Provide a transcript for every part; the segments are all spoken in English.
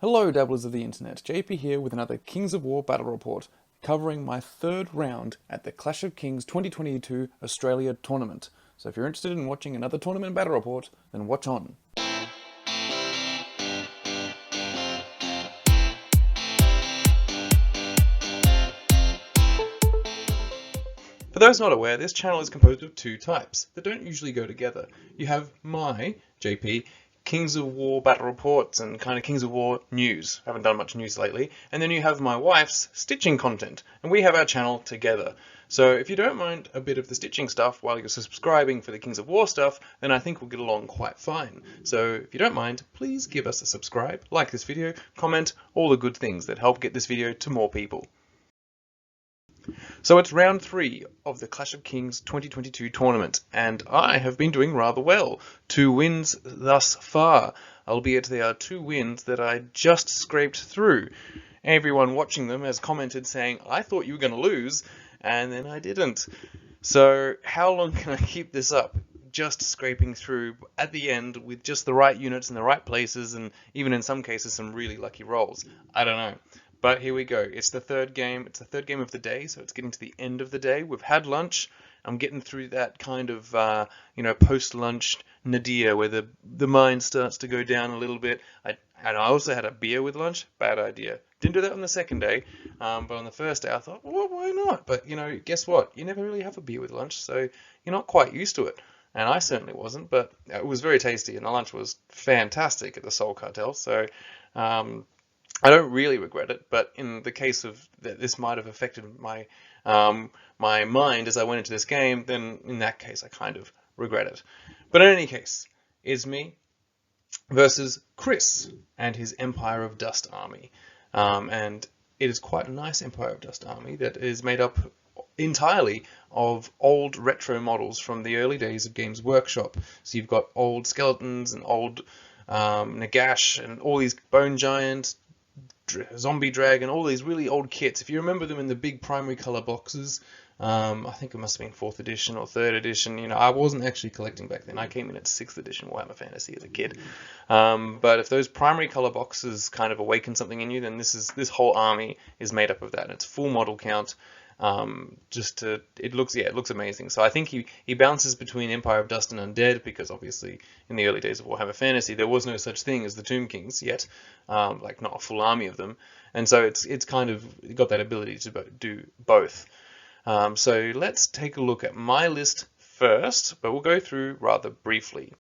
Hello Dabblers of the Internet, JP here with another Kings of War battle report, covering my third round at the Clash of Kings 2022 Australia tournament. So if you're interested in watching another tournament battle report, then watch on. For those not aware, this channel is composed of two types that don't usually go together. You have my, JP, Kings of War battle reports and kind of Kings of War news. I haven't done much news lately. And then you have my wife's stitching content, and we have our channel together. So if you don't mind a bit of the stitching stuff while you're subscribing for the Kings of War stuff, then I think we'll get along quite fine. So if you don't mind, please give us a subscribe, like this video, comment, all the good things that help get this video to more people. So it's round 3 of the Clash of Kings 2022 tournament, and I have been doing rather well. 2 wins thus far, albeit they are 2 wins that I just scraped through. Everyone watching them has commented saying, I thought you were going to lose, and then I didn't. So how long can I keep this up? Just scraping through at the end with just the right units in the right places, and even in some cases some really lucky rolls. I don't know. But here we go. It's the third game. It's the third game of the day, so it's getting to the end of the day. We've had lunch. I'm getting through that kind of, post-lunch nadir where the mind starts to go down a little bit. And I also had a beer with lunch. Bad idea. Didn't do that on the second day, but on the first day I thought, well, why not? But, guess what? You never really have a beer with lunch, so you're not quite used to it. And I certainly wasn't, but it was very tasty, and the lunch was fantastic at the Soul Cartel. So, I don't really regret it, but in the case of that this might have affected my my mind as I went into this game, then in that case I kind of regret it. But in any case, it's me versus Chris and his Empire of Dust army. And it is quite a nice Empire of Dust army that is made up entirely of old retro models from the early days of Games Workshop. So you've got old skeletons and old Nagash and all these Bone Giants, Zombie Dragon, all these really old kits. If you remember them in the big primary color boxes, I think it must have been 4th edition or 3rd edition. I wasn't actually collecting back then. I came in at 6th edition Warhammer Fantasy as a kid. But if those primary color boxes kind of awaken something in you, then this whole army is made up of that. And it's full model count. It looks amazing. So I think he bounces between Empire of Dust and Undead, because obviously in the early days of Warhammer Fantasy there was no such thing as the Tomb Kings yet, like not a full army of them, and so it's kind of got that ability to do both. So let's take a look at my list first, but we'll go through rather briefly.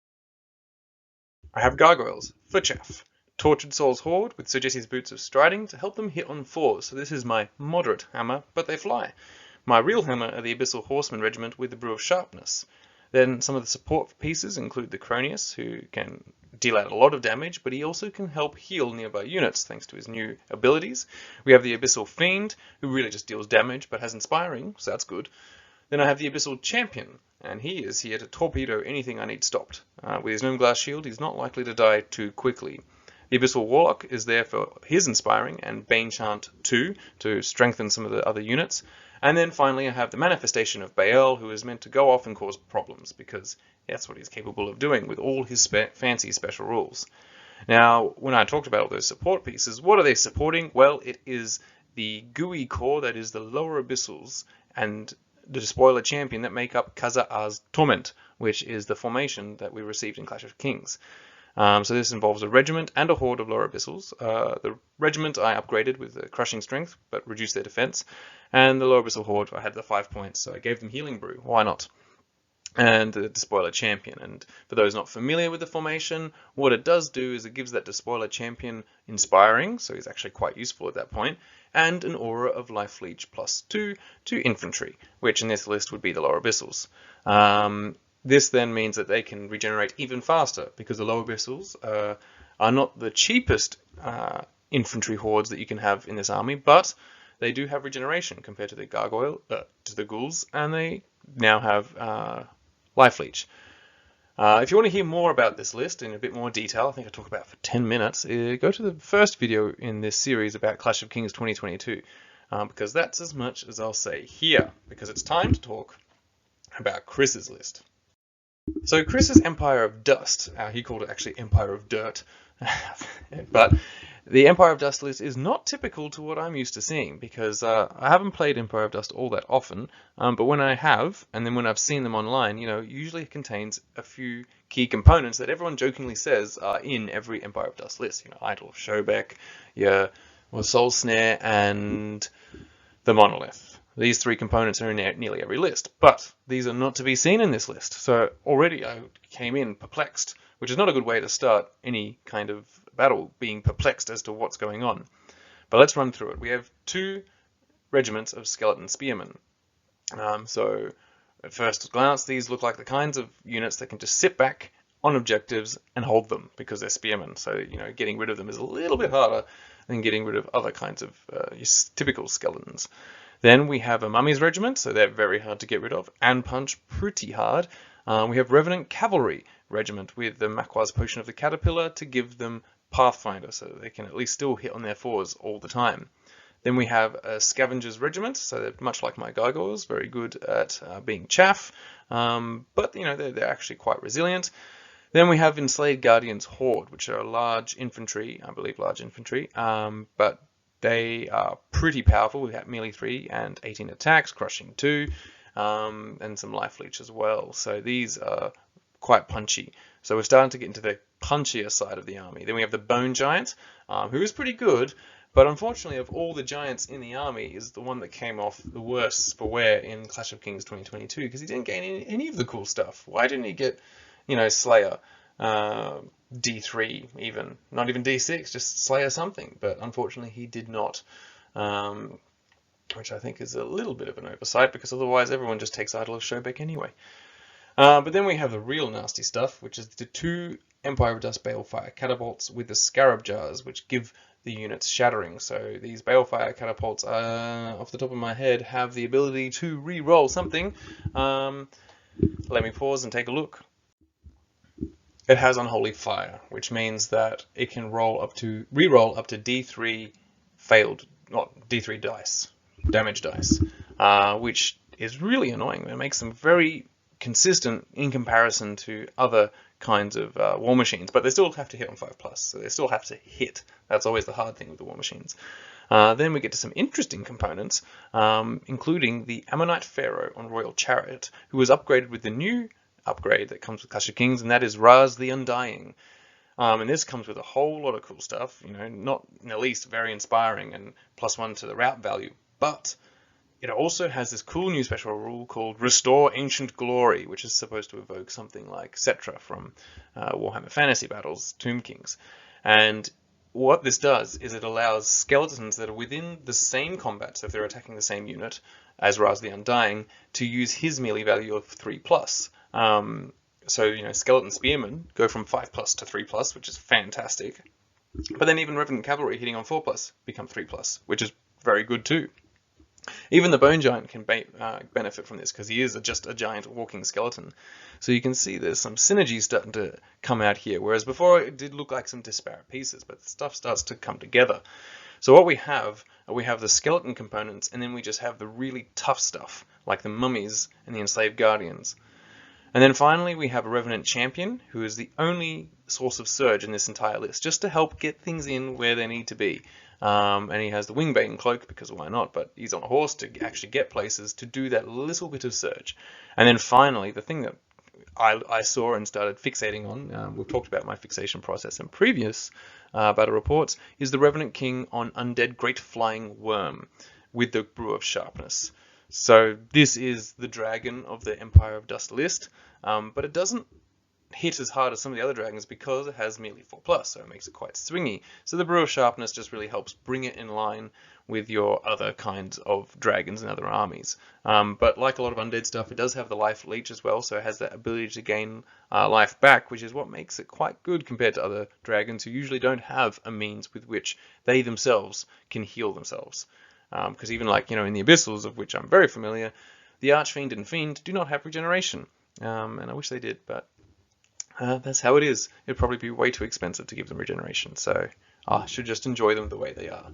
I have Gargoyles for chaff. Tortured Souls Horde with Sir Jesse's Boots of Striding to help them hit on 4s, so this is my moderate hammer, but they fly. My real hammer are the Abyssal Horseman Regiment with the Brew of Sharpness. Then some of the support pieces include the Cronius, who can deal out a lot of damage, but he also can help heal nearby units thanks to his new abilities. We have the Abyssal Fiend, who really just deals damage but has Inspiring, so that's good. Then I have the Abyssal Champion, and he is here to torpedo anything I need stopped. With his Gnome Glass Shield, he's not likely to die too quickly. The Abyssal Warlock is there for his Inspiring and Bane Chant 2 to strengthen some of the other units. And then finally I have the Manifestation of Baal, who is meant to go off and cause problems, because that's what he's capable of doing with all his fancy special rules. Now, when I talked about all those support pieces, what are they supporting? Well, it is the GUI core, that is the lower Abyssals, and the Despoiler Champion that make up Khaza'ar's Torment, which is the formation that we received in Clash of Kings. So this involves a regiment and a horde of lower abyssals. The regiment I upgraded with the crushing strength, but reduced their defense. And the lower abyssal horde, I had the 5 points, so I gave them healing brew. Why not? And the Despoiler Champion. And for those not familiar with the formation, what it does do is it gives that Despoiler Champion Inspiring, so he's actually quite useful at that point, and an aura of Life Leech +2 to infantry, which in this list would be the lower abyssals. This then means that they can regenerate even faster, because the lower abyssals are not the cheapest infantry hordes that you can have in this army, but they do have regeneration compared to the to the ghouls, and they now have Life Leech. If you want to hear more about this list in a bit more detail, I think I talk about it for 10 minutes, go to the first video in this series about Clash of Kings 2022, because that's as much as I'll say here, because it's time to talk about Chris's list. So Chris's Empire of Dust, he called it actually Empire of Dirt, but The Empire of Dust list is not typical to what I'm used to seeing because I haven't played Empire of Dust all that often, but when I have, and then when I've seen them online, usually it contains a few key components that everyone jokingly says are in every Empire of Dust list. Idol of Shobek, your Soul Snare, and the Monolith. These three components are in nearly every list, but these are not to be seen in this list. So already I came in perplexed, which is not a good way to start any kind of battle, being perplexed as to what's going on. But let's run through it. We have 2 regiments of skeleton spearmen. So at first glance, these look like the kinds of units that can just sit back on objectives and hold them because they're spearmen. So, getting rid of them is a little bit harder than getting rid of other kinds of typical skeletons. Then we have a Mummy's Regiment, so they're very hard to get rid of, and punch pretty hard. We have Revenant Cavalry Regiment with the Makwas Potion of the Caterpillar to give them Pathfinder, so they can at least still hit on their 4s all the time. Then we have a Scavengers Regiment, so they're much like my Gargoyles, very good at being chaff, but they're actually quite resilient. Then we have Enslaved Guardians Horde, which are large infantry, I believe large infantry, but they are pretty powerful. We have melee 3 and 18 attacks, crushing 2, and some life leech as well. So these are quite punchy. So we're starting to get into the punchier side of the army. Then we have the Bone Giant, who is pretty good, but unfortunately of all the giants in the army is the one that came off the worst for wear in Clash of Kings 2022 because he didn't gain any of the cool stuff. Why didn't he get, Slayer, D3 even, not even D6, just Slayer something, but unfortunately he did not, which I think is a little bit of an oversight because otherwise everyone just takes Idol of Shobek anyway. But then we have the real nasty stuff, which is the 2 Empire of Dust Balefire Catapults with the Scarab Jars, which give the units shattering. So these Balefire Catapults, off the top of my head, have the ability to re-roll something. Let me pause and take a look. It has Unholy Fire, which means that it can re-roll up to D3 D3 dice, damage dice, which is really annoying. It makes them very consistent in comparison to other kinds of war machines, but they still have to hit on 5+, so they still have to hit. That's always the hard thing with the war machines. Then we get to some interesting components, including the Ammonite Pharaoh on Royal Chariot, who was upgraded with the new upgrade that comes with Clash of Kings, and that is Raz the Undying. And this comes with a whole lot of cool stuff, not in the least very inspiring and +1 to the route value, but it also has this cool new special rule called Restore Ancient Glory, which is supposed to evoke something like Cetra from Warhammer Fantasy Battles, Tomb Kings. And what this does is it allows skeletons that are within the same combat, so if they're attacking the same unit as Raz the Undying, to use his melee value of 3+. So, Skeleton Spearmen go from 5+ to 3+, which is fantastic. But then even Revenant Cavalry hitting on 4+ become 3+, which is very good too. Even the Bone Giant can benefit from this because he is just a giant walking skeleton. So you can see there's some synergy starting to come out here, whereas before it did look like some disparate pieces, but the stuff starts to come together. So what we have the skeleton components, and then we just have the really tough stuff, like the mummies and the enslaved guardians. And then finally we have a Revenant Champion, who is the only source of surge in this entire list, just to help get things in where they need to be. And he has the Wingbane Cloak, because why not, but he's on a horse to actually get places to do that little bit of surge. And then finally, the thing that I saw and started fixating on, we've talked about my fixation process in previous battle reports, is the Revenant King on Undead Great Flying Worm with the Brew of Sharpness. So this is the dragon of the Empire of Dust list, but it doesn't hit as hard as some of the other dragons because it has melee 4+, so it makes it quite swingy. So the Brew of Sharpness just really helps bring it in line with your other kinds of dragons and other armies. But like a lot of undead stuff, it does have the life leech as well, so it has that ability to gain life back, which is what makes it quite good compared to other dragons who usually don't have a means with which they themselves can heal themselves. Because even like, in the Abyssals, of which I'm very familiar, the Archfiend and Fiend do not have regeneration. And I wish they did, but that's how it is. It'd probably be way too expensive to give them regeneration, so I should just enjoy them the way they are.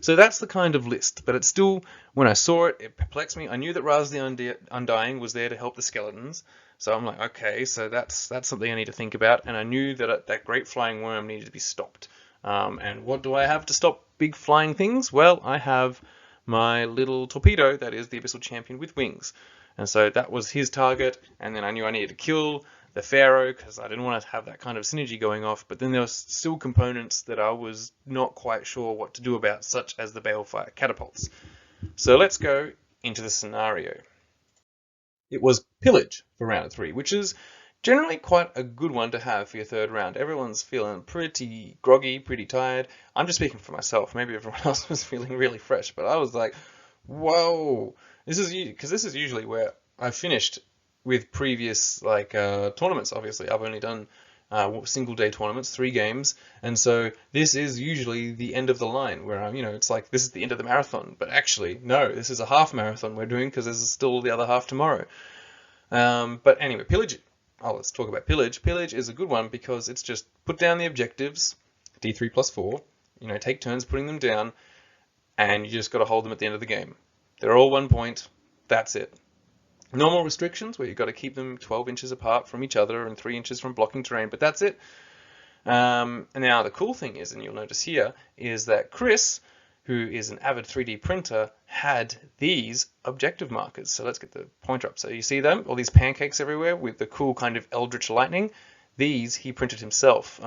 So that's the kind of list, but it's still, when I saw it, it perplexed me. I knew that Raz the Undying was there to help the skeletons, so I'm like, okay, so that's something I need to think about, and I knew that that Great Flying Worm needed to be stopped. And what do I have to stop big flying things? Well, I have my little torpedo that is the Abyssal Champion with wings. And so that was his target, and then I knew I needed to kill the Pharaoh because I didn't want to have that kind of synergy going off, but then there was still components that I was not quite sure what to do about, such as the Balefire catapults. So let's go into the scenario. It was Pillage for round 3, which is generally quite a good one to have for your third round. Everyone's feeling pretty groggy, pretty tired. I'm just speaking for myself. Maybe everyone else was feeling really fresh, but I was like, whoa. This is usually where I finished with previous tournaments. Obviously, I've only done single day tournaments, 3 games, and so this is usually the end of the line where I'm, it's like this is the end of the marathon. But actually, no, this is a half marathon we're doing because there's still the other half tomorrow. But anyway, Pillage. Oh, let's talk about Pillage. Pillage is a good one because it's just put down the objectives, D3 plus 4. Take turns putting them down, and you just got to hold them at the end of the game. They're all 1 point. That's it. Normal restrictions where you've got to keep them 12 inches apart from each other and 3 inches from blocking terrain, but that's it. And now the cool thing is, and you'll notice here, is that Chris, who is an avid 3D printer, had these objective markers. So let's get the pointer up. So you see them, all these pancakes everywhere with the cool kind of eldritch lightning. These he printed himself.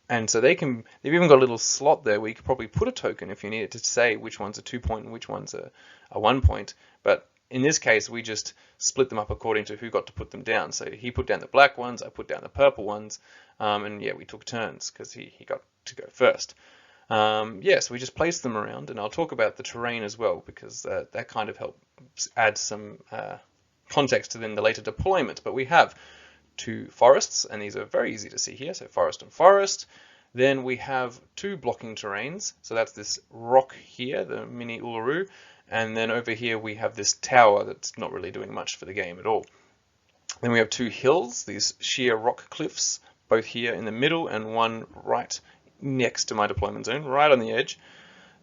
And so they've even got a little slot there where you could probably put a token if you needed to say which one's a 2 point and which one's a 1 point. But in this case, we just split them up according to who got to put them down. So he put down the black ones, I put down the purple ones, and yeah, we took turns because he got to go first. So we just placed them around, and I'll talk about the terrain as well because that kind of helps add some context to then the later deployment. But we have 2 forests, and these are very easy to see here, so forest and forest. Then we have 2 blocking terrains, so that's this rock here, the mini Uluru, and then over here we have this tower that's not really doing much for the game at all. Then we have 2 hills, these sheer rock cliffs, both here in the middle and one right next to my deployment zone, right on the edge.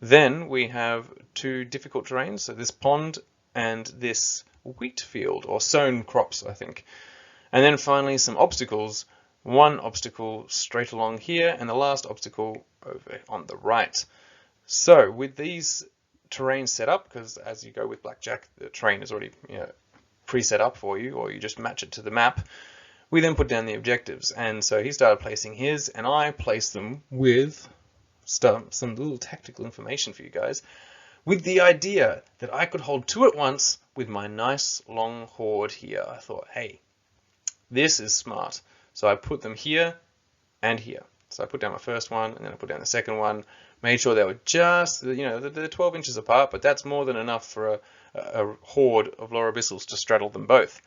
Then we have 2 difficult terrains, so this pond and this wheat field, or sown crops, I think. And then finally some obstacles, 1 obstacle straight along here, and the last obstacle over on the right. So with these terrains set up, because as you go with Blackjack, the terrain is already pre-set up for you, or you just match it to the map, we then put down the objectives. And so he started placing his, and I placed them with some little tactical information for you guys, with the idea that I could hold 2 at once with my nice long horde here. I thought, hey, this is smart. So I put them here and here. So I put down my first one, and then I put down the second one, made sure they were just, they're 12 inches apart, but that's more than enough for a horde of lower abyssals to straddle them both.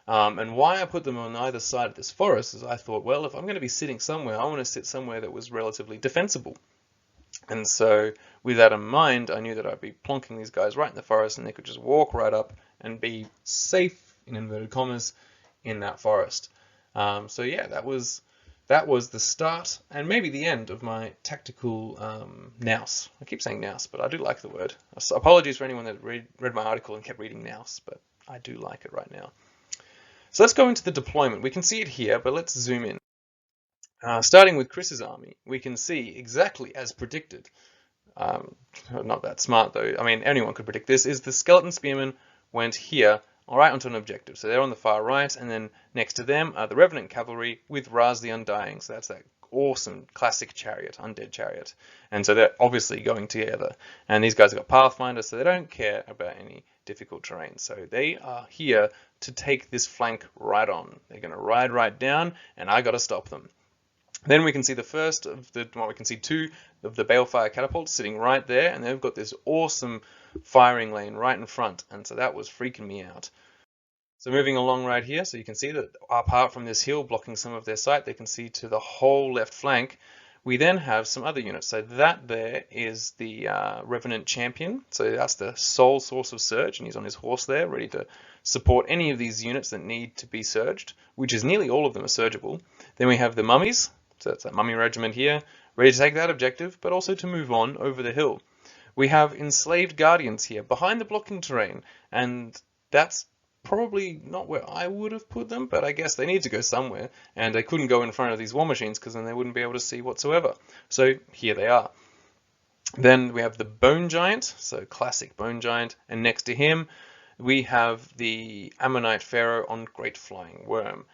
And why I put them on either side of this forest is I thought, well, if I'm going to be sitting somewhere, I want to sit somewhere that was relatively defensible. And so with that in mind, I knew that I'd be plonking these guys right in the forest, and they could just walk right up and be safe, in inverted commas, in that forest. So yeah, that was the start and maybe the end of my tactical nous. I keep saying nous, but I do like the word. So apologies for anyone that read my article and kept reading nous, but I do like it right now. So let's go into the deployment. We can see it here, but let's zoom in. Starting with Chris's army, we can see exactly as predicted. Not that smart though. I mean, anyone could predict this. Is the skeleton spearmen went here, right onto an objective. So they're on the far right, and then next to them are the Revenant Cavalry with Raz the Undying. So that's that awesome classic chariot, undead chariot. And so they're obviously going together. And these guys have got Pathfinder, so they don't care about any difficult terrain. So they are here to take this flank right on. They're going to ride right down, and I got to stop them. Then we can see the first of the, well, we can see 2 of the Balefire catapults sitting right there, and they've got this awesome firing lane right in front, and so that was freaking me out. So moving along right here, so you can see that apart from this hill blocking some of their sight, they can see to the whole left flank. We then have some other units. So that there is the Revenant Champion. So that's the sole source of surge, and he's on his horse there, ready to support any of these units that need to be surged, which is nearly all of them are surgeable. Then we have the Mummies. So that's that Mummy Regiment here, ready to take that objective, but also to move on over the hill. We have Enslaved Guardians here, behind the blocking terrain, and that's probably not where I would have put them, but I guess they need to go somewhere, and they couldn't go in front of these war machines because then they wouldn't be able to see whatsoever. So here they are. Then we have the Bone Giant, so classic Bone Giant, and next to him we have the Ammonite Pharaoh on Great Flying Worm.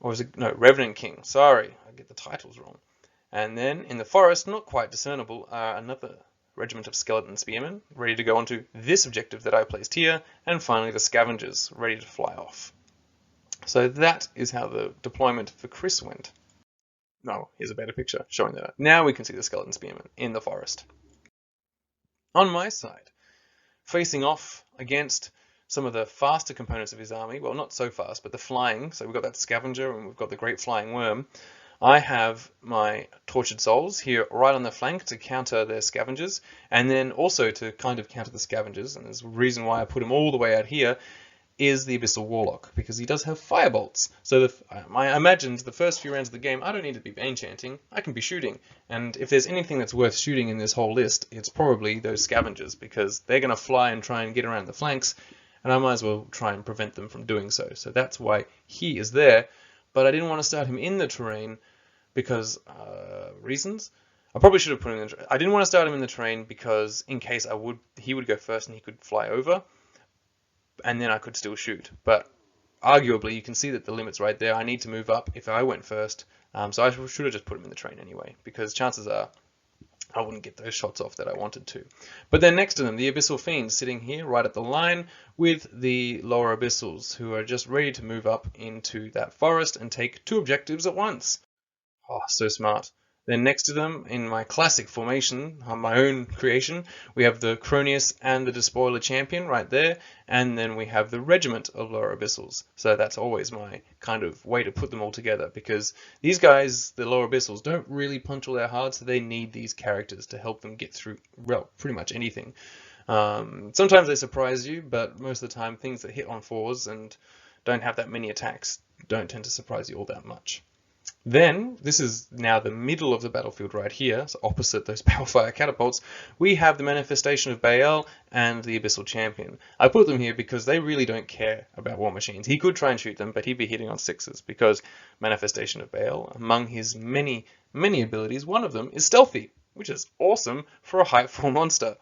Or was it? No, Revenant King. Sorry, I get the titles wrong. And then in the forest, not quite discernible, are another regiment of skeleton spearmen, ready to go onto this objective that I placed here, and finally the scavengers, ready to fly off. So that is how the deployment for Chris went. No, here's a better picture showing that. Now we can see the skeleton spearmen in the forest. On my side, facing off against some of the faster components of his army, well, not so fast, but the flying, so we've got that scavenger and we've got the great flying worm. I have my tortured souls here right on the flank to counter their scavengers, and then also to kind of counter the scavengers, and there's a reason why I put him all the way out here, is the Abyssal Warlock, because he does have firebolts. So I imagined the first few rounds of the game, I don't need to be enchanting, I can be shooting. And if there's anything that's worth shooting in this whole list, it's probably those scavengers, because they're going to fly and try and get around the flanks, and I might as well try and prevent them from doing so. So that's why he is there, but I didn't want to start him in the terrain because reasons. I probably should have put him in I didn't want to start him in the terrain because in case he would go first and he could fly over, and then I could still shoot. But arguably, you can see that the limit's right there. I need to move up if I went first. So I should have just put him in the train anyway, because chances are I wouldn't get those shots off that I wanted to. But then next to them, the Abyssal Fiends sitting here right at the line with the Lower Abyssals, who are just ready to move up into that forest and take 2 objectives at once. Oh, so smart. Then next to them, in my classic formation, on my own creation, we have the Cronius and the Despoiler Champion right there, and then we have the Regiment of Lower Abyssals. So that's always my kind of way to put them all together, because these guys, the Lower Abyssals, don't really punch all that hard, so they need these characters to help them get through, well, pretty much anything. Sometimes they surprise you, but most of the time things that hit on 4s and don't have that many attacks don't tend to surprise you all that much. Then, this is now the middle of the battlefield right here, so opposite those Balefire catapults, we have the Manifestation of Baal and the Abyssal Champion. I put them here because they really don't care about war machines. He could try and shoot them, but he'd be hitting on 6s, because Manifestation of Baal, among his many, many abilities, one of them is Stealthy, which is awesome for a height 4 monster.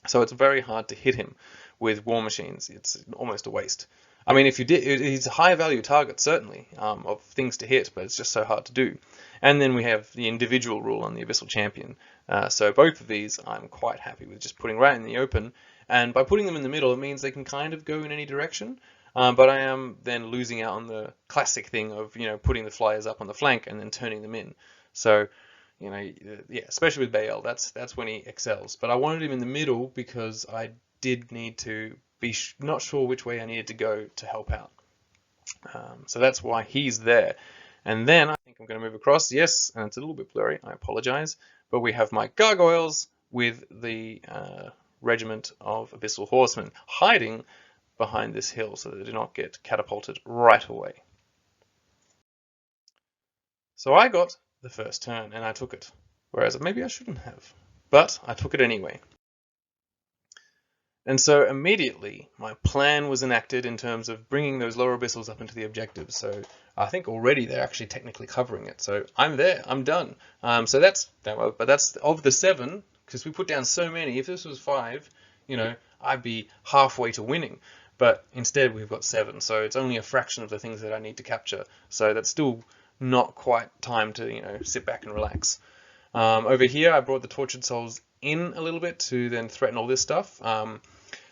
So it's very hard to hit him with war machines. It's almost a waste. I mean, if you did, he's a high value target, certainly, of things to hit, but it's just so hard to do. And then we have the individual rule on the Abyssal Champion. So both of these I'm quite happy with just putting right in the open. And by putting them in the middle, it means they can kind of go in any direction. But I am then losing out on the classic thing of, putting the flyers up on the flank and then turning them in. So, yeah, especially with Baal, that's when he excels. But I wanted him in the middle because I did need to be not sure which way I needed to go to help out. So that's why he's there. And then I think I'm going to move across. Yes, and it's a little bit blurry. I apologize. But we have my gargoyles with the regiment of Abyssal Horsemen hiding behind this hill so that they do not get catapulted right away. So I got the first turn and I took it. Whereas maybe I shouldn't have. But I took it anyway. And so immediately my plan was enacted in terms of bringing those Lower Abyssals up into the objectives. So I think already they're actually technically covering it. So I'm there, I'm done. So that's of the 7, because we put down so many. If this was 5, I'd be halfway to winning. But instead we've got 7, so it's only a fraction of the things that I need to capture. So that's still not quite time to sit back and relax. Over here I brought the Tortured Souls in a little bit to then threaten all this stuff.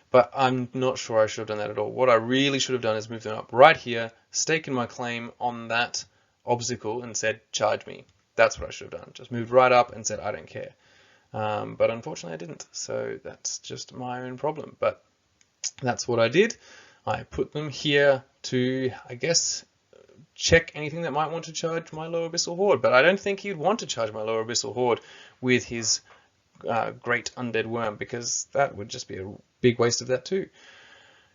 But I'm not sure I should have done that at all. What I really should have done is moved them up right here, staken my claim on that obstacle and said, charge me. That's what I should have done. Just moved right up and said, I don't care. But unfortunately I didn't. So that's just my own problem. But that's what I did. I put them here to, I guess, check anything that might want to charge my Lower Abyssal Horde. But I don't think he'd want to charge my Lower Abyssal Horde with his great undead worm, because that would just be a big waste of that too.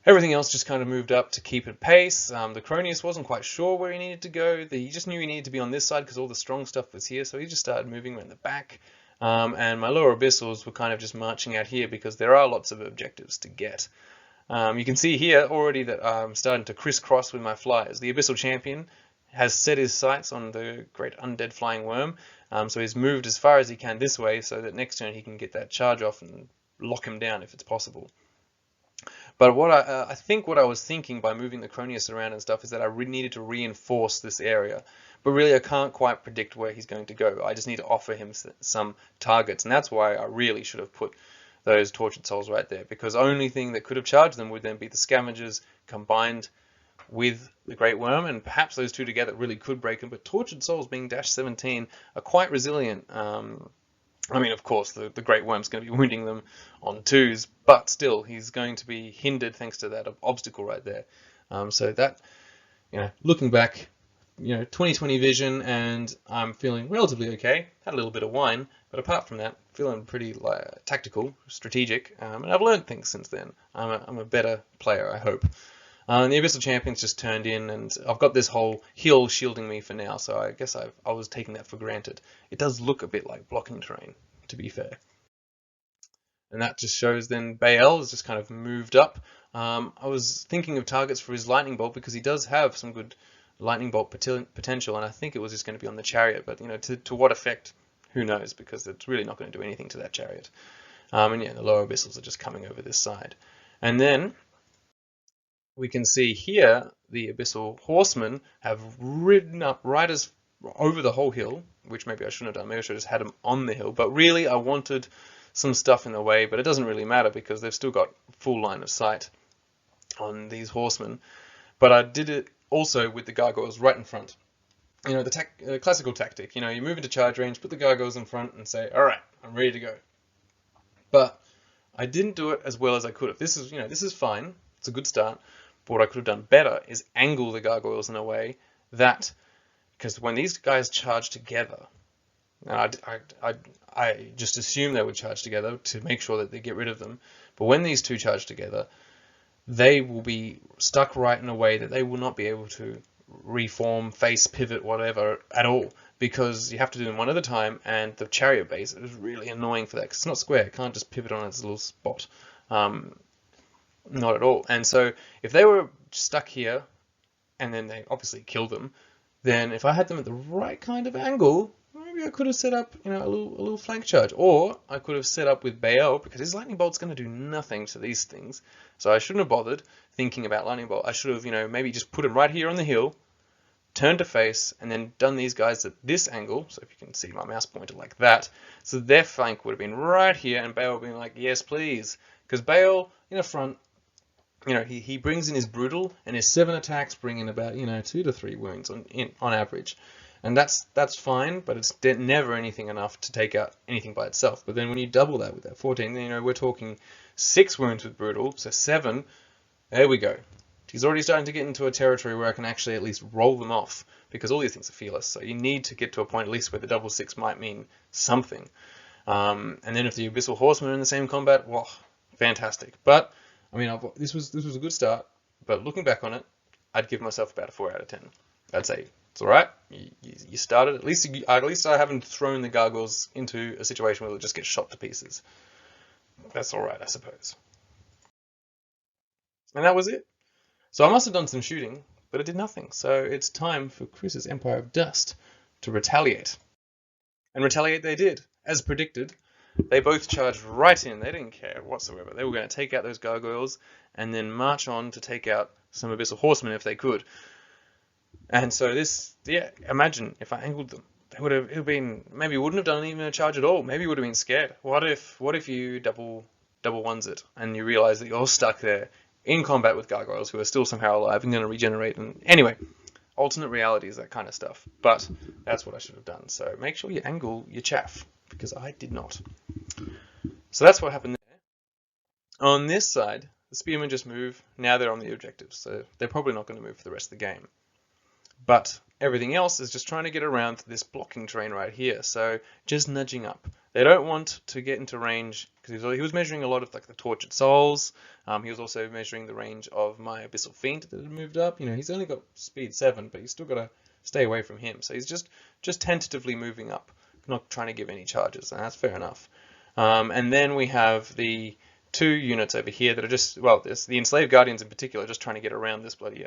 Everything else just kind of moved up to keep at pace. The Cronius wasn't quite sure where he needed to go. He just knew he needed to be on this side because all the strong stuff was here, so he just started moving around the back. And my Lower Abyssals were kind of just marching out here because there are lots of objectives to get. You can see here already that I'm starting to crisscross with my flyers. The Abyssal Champion has set his sights on the great undead flying worm, so he's moved as far as he can this way so that next turn he can get that charge off and lock him down if it's possible. But what I think what I was thinking by moving the Cronius around and stuff is that I needed to reinforce this area. But really I can't quite predict where he's going to go. I just need to offer him some targets, and that's why I really should have put those Tortured Souls right there, because the only thing that could have charged them would then be the Scavengers combined with the Great Worm, and perhaps those two together really could break them. But Tortured Souls being -17 are quite resilient. I mean, of course, the Great Worm's going to be wounding them on 2s, but still, he's going to be hindered thanks to that obstacle right there. So that, looking back, 2020 vision, and I'm feeling relatively okay. Had a little bit of wine, but apart from that, feeling pretty tactical, strategic, and I've learned things since then. I'm a better player, I hope. The Abyssal Champion's just turned in, and I've got this whole hill shielding me for now, so I guess I was taking that for granted. It does look a bit like blocking terrain, to be fair. And that just shows then Bael has just kind of moved up. I was thinking of targets for his Lightning Bolt because he does have some good Lightning Bolt potential, and I think it was just going to be on the Chariot, but to what effect, who knows, because it's really not going to do anything to that Chariot. And yeah, the lower Abyssals are just coming over this side. And then we can see here the Abyssal Horsemen have ridden up right as over the whole hill, which maybe I shouldn't have done. Maybe I should have just had them on the hill. But really, I wanted some stuff in the way, but it doesn't really matter because they've still got full line of sight on these horsemen. But I did it also with the gargoyles right in front. The classical tactic. You move into charge range, put the gargoyles in front, and say, "All right, I'm ready to go." But I didn't do it as well as I could have. This is fine. It's a good start. But what I could have done better is angle the gargoyles in a way that, because when these guys charge together, and I just assume they would charge together to make sure that they get rid of them. But when these two charge together, they will be stuck right in a way that they will not be able to reform, face, pivot, whatever at all, because you have to do them one at a time, and the Chariot base is really annoying for that because it's not square. It can't just pivot on its little spot. Not at all. And so if they were stuck here, and then they obviously kill them, then if I had them at the right kind of angle, maybe I could have set up, a little flank charge, or I could have set up with Bael, because his Lightning Bolt's going to do nothing to these things. So I shouldn't have bothered thinking about Lightning Bolt. I should have, maybe just put him right here on the hill, turned to face, and then done these guys at this angle. So if you can see my mouse pointer like that, so their flank would have been right here, and Bael would have been like, yes, please, because Bael in the front. He brings in his brutal, and his 7 attacks bring in about 2 to 3 wounds on average, and that's fine, but it's never anything enough to take out anything by itself. But then when you double that with that 14, we're talking 6 wounds with brutal, so 7. There we go. He's already starting to get into a territory where I can actually at least roll them off, because all these things are fearless. So you need to get to a point at least where the double 6 might mean something. And then if the Abyssal Horsemen are in the same combat, well, fantastic. But I mean, this was a good start, but looking back on it, I'd give myself about a 4 out of 10. I'd say it's all right. You started. At least I haven't thrown the gargoyles into a situation where they'll just get shot to pieces. That's all right, I suppose. And that was it. So I must have done some shooting, but it did nothing. So it's time for Chris's Empire of Dust to retaliate. And retaliate they did, as predicted. They both charged right in. They didn't care whatsoever. They were going to take out those gargoyles and then march on to take out some Abyssal Horsemen if they could. And so imagine if I angled them. They would have been, maybe wouldn't have done even a charge at all. Maybe would have been scared. What if you double ones it and you realize that you're stuck there in combat with gargoyles who are still somehow alive and going to regenerate? And anyway, alternate realities, that kind of stuff. But that's what I should have done. So make sure you angle your chaff, because I did not. So that's what happened there. On this side, the spearmen just move. Now they're on the objectives, so they're probably not going to move for the rest of the game. But everything else is just trying to get around this blocking terrain right here, so just nudging up. They don't want to get into range, because he was measuring a lot of like the Tortured Souls. He was also measuring the range of my Abyssal Fiend that had moved up. He's only got speed 7, but he's still got to stay away from him. So he's just tentatively moving up, not trying to give any charges, and that's fair enough. And then we have the two units over here that are just, well, it's the enslaved guardians in particular, just trying to get around this bloody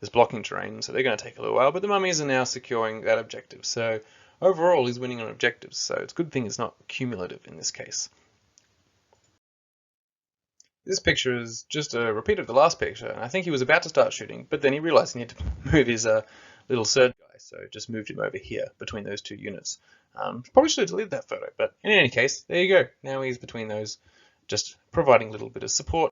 this blocking terrain. So they're going to take a little while, but the mummies are now securing that objective. So overall, he's winning on objectives. So it's a good thing it's not cumulative in this case. This picture is just a repeat of the last picture, and I think he was about to start shooting, but then he realized he needed to move his little surge guy, so just moved him over here between those two units. Probably should have deleted that photo, but in any case, there you go. Now he's between those, just providing a little bit of support.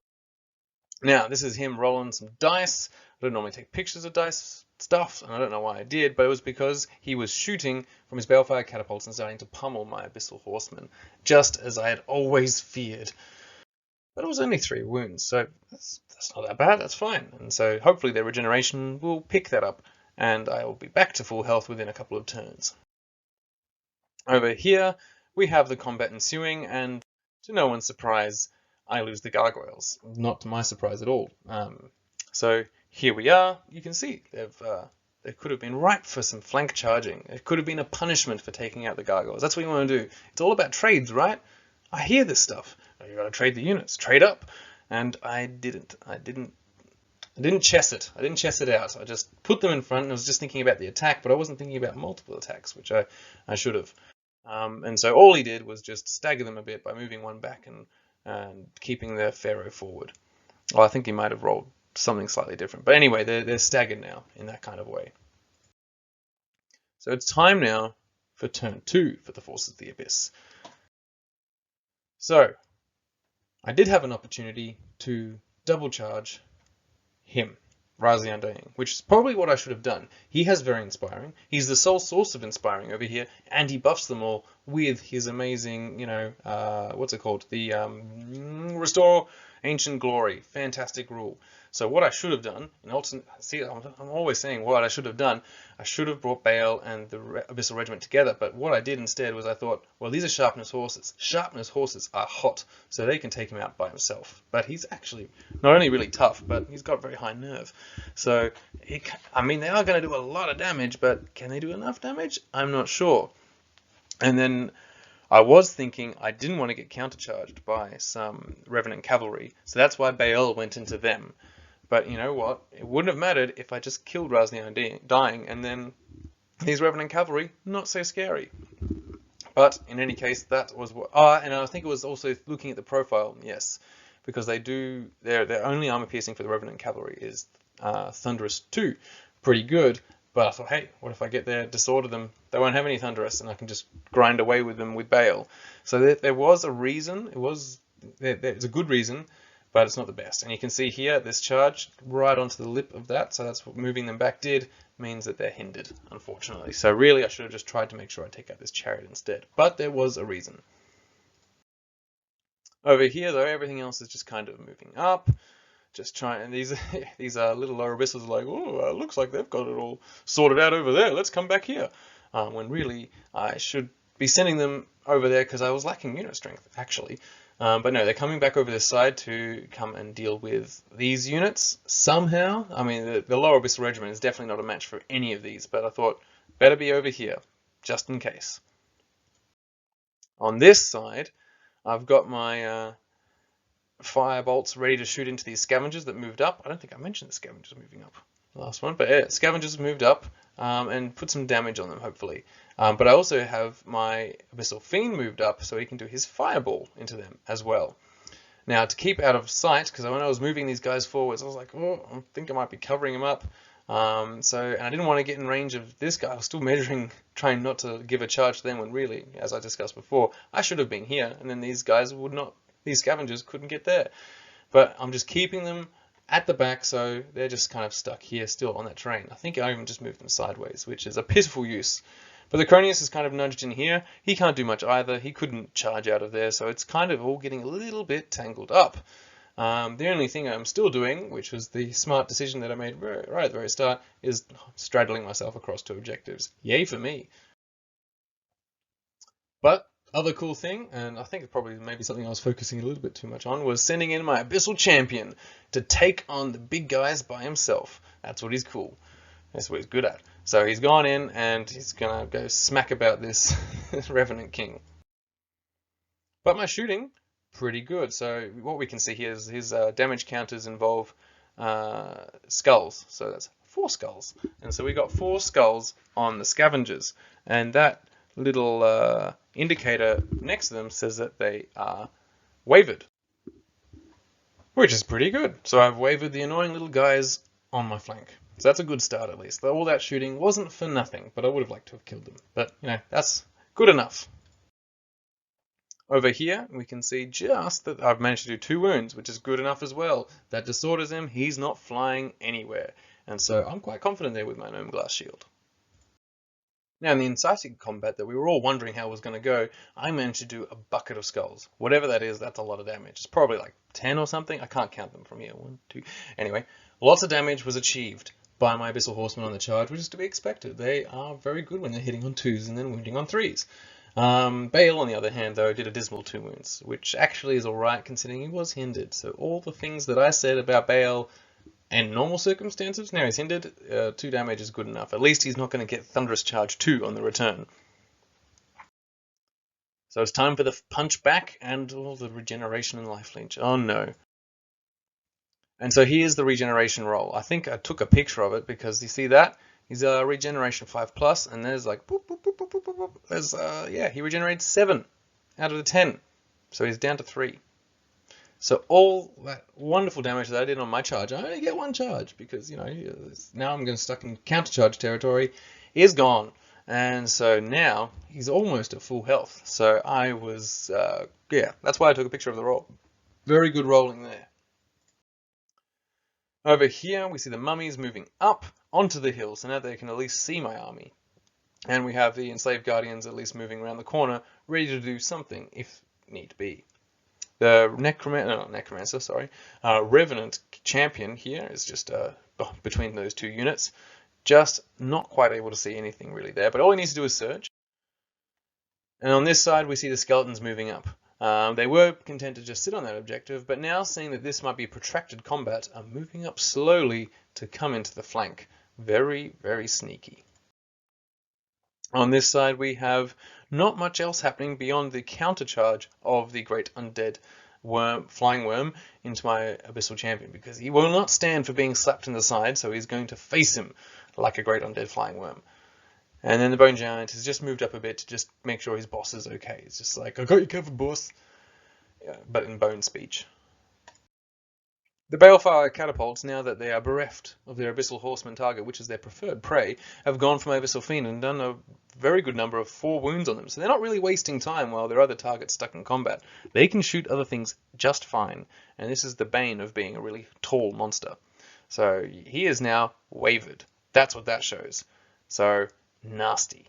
Now, this is him rolling some dice. I don't normally take pictures of dice stuff, and I don't know why I did, but it was because he was shooting from his balefire catapults and starting to pummel my abyssal horsemen, just as I had always feared. But it was only 3 wounds, so that's not that bad, that's fine. And so hopefully their regeneration will pick that up, and I will be back to full health within a couple of turns. Over here, we have the combat ensuing, and to no one's surprise, I lose the gargoyles. Not to my surprise at all. So here we are. You can see they could have been ripe for some flank charging. It could have been a punishment for taking out the gargoyles. That's what you want to do. It's all about trades, right? I hear this stuff. You got to trade the units, trade up, and I didn't chess it. I didn't chess it out. I just put them in front, and I was just thinking about the attack, but I wasn't thinking about multiple attacks, which I should have. And so all he did was just stagger them a bit by moving one back and keeping their pharaoh forward. Well, I think he might have rolled something slightly different, but anyway, they're staggered now in that kind of way. So it's time now for turn 2 for the Forces of the Abyss. So I did have an opportunity to double charge him, Rise the Undying, which is probably what I should have done. He has very inspiring. He's the sole source of inspiring over here, and he buffs them all with his amazing, what's it called? The Restore Ancient Glory. Fantastic rule. So what I should have done, see, I'm always saying what I should have done. I should have brought Bale and the Abyssal Regiment together, but what I did instead was I thought, well, these are Sharpness horses. Sharpness horses are hot, so they can take him out by himself. But he's actually not only really tough, but he's got very high nerve. So, they are going to do a lot of damage, but can they do enough damage? I'm not sure. And then I was thinking I didn't want to get countercharged by some Revenant Cavalry, so that's why Baal went into them. But you know what? It wouldn't have mattered if I just killed Rise the Undying, and then these Revenant Cavalry, not so scary. But in any case, that was what. And I think it was also looking at the profile, yes, because their only armor piercing for the Revenant Cavalry is Thunderous 2, pretty good. But I thought, hey, what if I get there, disorder them? They won't have any Thunderous, and I can just grind away with them with Bale. So there was a reason. There's a good reason, but it's not the best. And you can see here, this charge right onto the lip of that. So that's what moving them back did, means that they're hindered, unfortunately. So really, I should have just tried to make sure I take out this chariot instead. But there was a reason. Over here, though, everything else is just kind of moving up. Just trying, and these little lower abyssals are like, oh, looks like they've got it all sorted out over there. Let's come back here. When really I should be sending them over there because I was lacking unit strength, actually. But no, they're coming back over this side to come and deal with these units somehow. I mean, the lower abyssal regiment is definitely not a match for any of these, but I thought better be over here just in case. On this side, I've got my fire bolts ready to shoot into these scavengers that moved up. I don't think I mentioned the scavengers moving up the last one, but yeah, scavengers moved up and put some damage on them, hopefully. But I also have my Abyssal Fiend moved up so he can do his fireball into them as well. Now, to keep out of sight, because when I was moving these guys forwards, I was like, oh, I think I might be covering him up. And I didn't want to get in range of this guy. I was still measuring, trying not to give a charge to them when really, as I discussed before, I should have been here, and then these guys these scavengers couldn't get there. But I'm just keeping them at the back, so they're just kind of stuck here still on that terrain. I think I even just moved them sideways, which is a pitiful use. But the Cronius is kind of nudged in here. He can't do much either. He couldn't charge out of there, so it's kind of all getting a little bit tangled up. The only thing I'm still doing, which was the smart decision that I made right at the very start, is straddling myself across 2 objectives. Yay for me. But other cool thing, and I think it's probably maybe something I was focusing a little bit too much on, was sending in my Abyssal Champion to take on the big guys by himself. That's what he's cool. That's what he's good at. So he's gone in and he's going to go smack about this Revenant King. But my shooting pretty good. So what we can see here is his damage counters involve skulls. So that's 4 skulls. And so we got 4 skulls on the scavengers. And that little indicator next to them says that they are wavered, which is pretty good. So I've wavered the annoying little guys on my flank. So that's a good start at least. All that shooting wasn't for nothing, but I would have liked to have killed them. But, that's good enough. Over here, we can see just that I've managed to do 2 wounds, which is good enough as well. That disorders him, he's not flying anywhere. And so I'm quite confident there with my gnome glass shield. Now in the inciting combat that we were all wondering how it was going to go, I managed to do a bucket of skulls. Whatever that is, that's a lot of damage. It's probably like 10 or something. I can't count them from here. 1, 2. Anyway, lots of damage was achieved by my Abyssal Horsemen on the charge, which is to be expected. They are very good when they're hitting on 2s and then wounding on 3s. Bale, on the other hand, though, did a dismal 2 wounds, which actually is alright considering he was hindered. So all the things that I said about Bale and normal circumstances, now he's hindered, 2 damage is good enough. At least he's not going to get Thunderous Charge 2 on the return. So it's time for the punch back and all the regeneration and life leech. Oh no. And so here's the regeneration roll. I think I took a picture of it because you see that? He's regeneration 5+, and there's like boop, boop, boop, boop, boop, boop. There's he regenerated 7 out of the 10. So he's down to 3. So all that wonderful damage that I did on my charge, I only get 1 charge because, now I'm going to stuck in counter charge territory, is gone. And so now he's almost at full health. So I was, that's why I took a picture of the roll. Very good rolling there. Over here, we see the mummies moving up onto the hill, so now they can at least see my army. And we have the enslaved guardians at least moving around the corner, ready to do something if need be. The Revenant champion here is just between those 2 units, just not quite able to see anything really there, but all he needs to do is search. And on this side, we see the skeletons moving up. They were content to just sit on that objective, but now seeing that this might be protracted combat, are moving up slowly to come into the flank. Very, very sneaky. On this side, we have not much else happening beyond the countercharge of the great undead flying worm into my abyssal champion, because he will not stand for being slapped in the side, so he's going to face him like a great undead flying worm. And then the Bone Giant has just moved up a bit to just make sure his boss is okay. It's just like, I got you covered, boss. Yeah, but in bone speech. The Balefire catapults, now that they are bereft of their Abyssal Horseman target, which is their preferred prey, have gone for my Abyssal Fiend and done a very good number of 4 wounds on them. So they're not really wasting time while their other target's stuck in combat. They can shoot other things just fine. And this is the bane of being a really tall monster. So he is now wavered. That's what that shows. So nasty.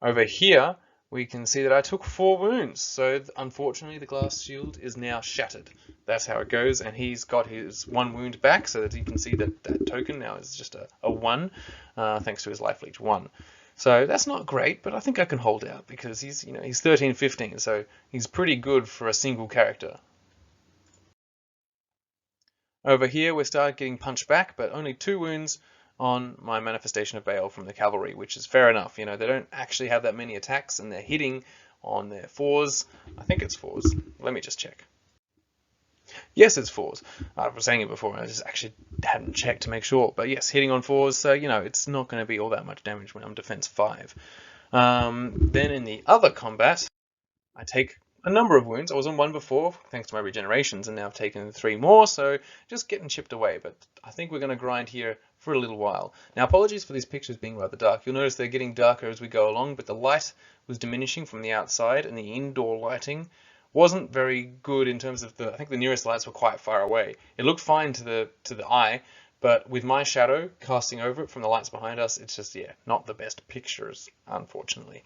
Over here, we can see that I took 4 wounds, so unfortunately the glass shield is now shattered. That's how it goes, and he's got his 1 wound back, so that you can see that that token now is just a 1, thanks to his life leech 1. So that's not great, but I think I can hold out because he's 13-15, so he's pretty good for a single character. Over here, we start getting punched back, but only 2 wounds on my Manifestation of Baal from the cavalry, which is fair enough. They don't actually have that many attacks, and they're hitting on their 4s. I think it's 4s. Let me just check. Yes, it's 4s. I was saying it before, I just actually hadn't checked to make sure. But yes, hitting on 4s, so, it's not going to be all that much damage when I'm defense 5. Then in the other combat, I take a number of wounds. I was on 1 before, thanks to my regenerations, and now I've taken 3 more, so just getting chipped away. But I think we're going to grind here for a little while. Now, apologies for these pictures being rather dark. You'll notice they're getting darker as we go along, but the light was diminishing from the outside, and the indoor lighting wasn't very good in terms of I think the nearest lights were quite far away. It looked fine to the eye, but with my shadow casting over it from the lights behind us, it's just, not the best pictures, unfortunately.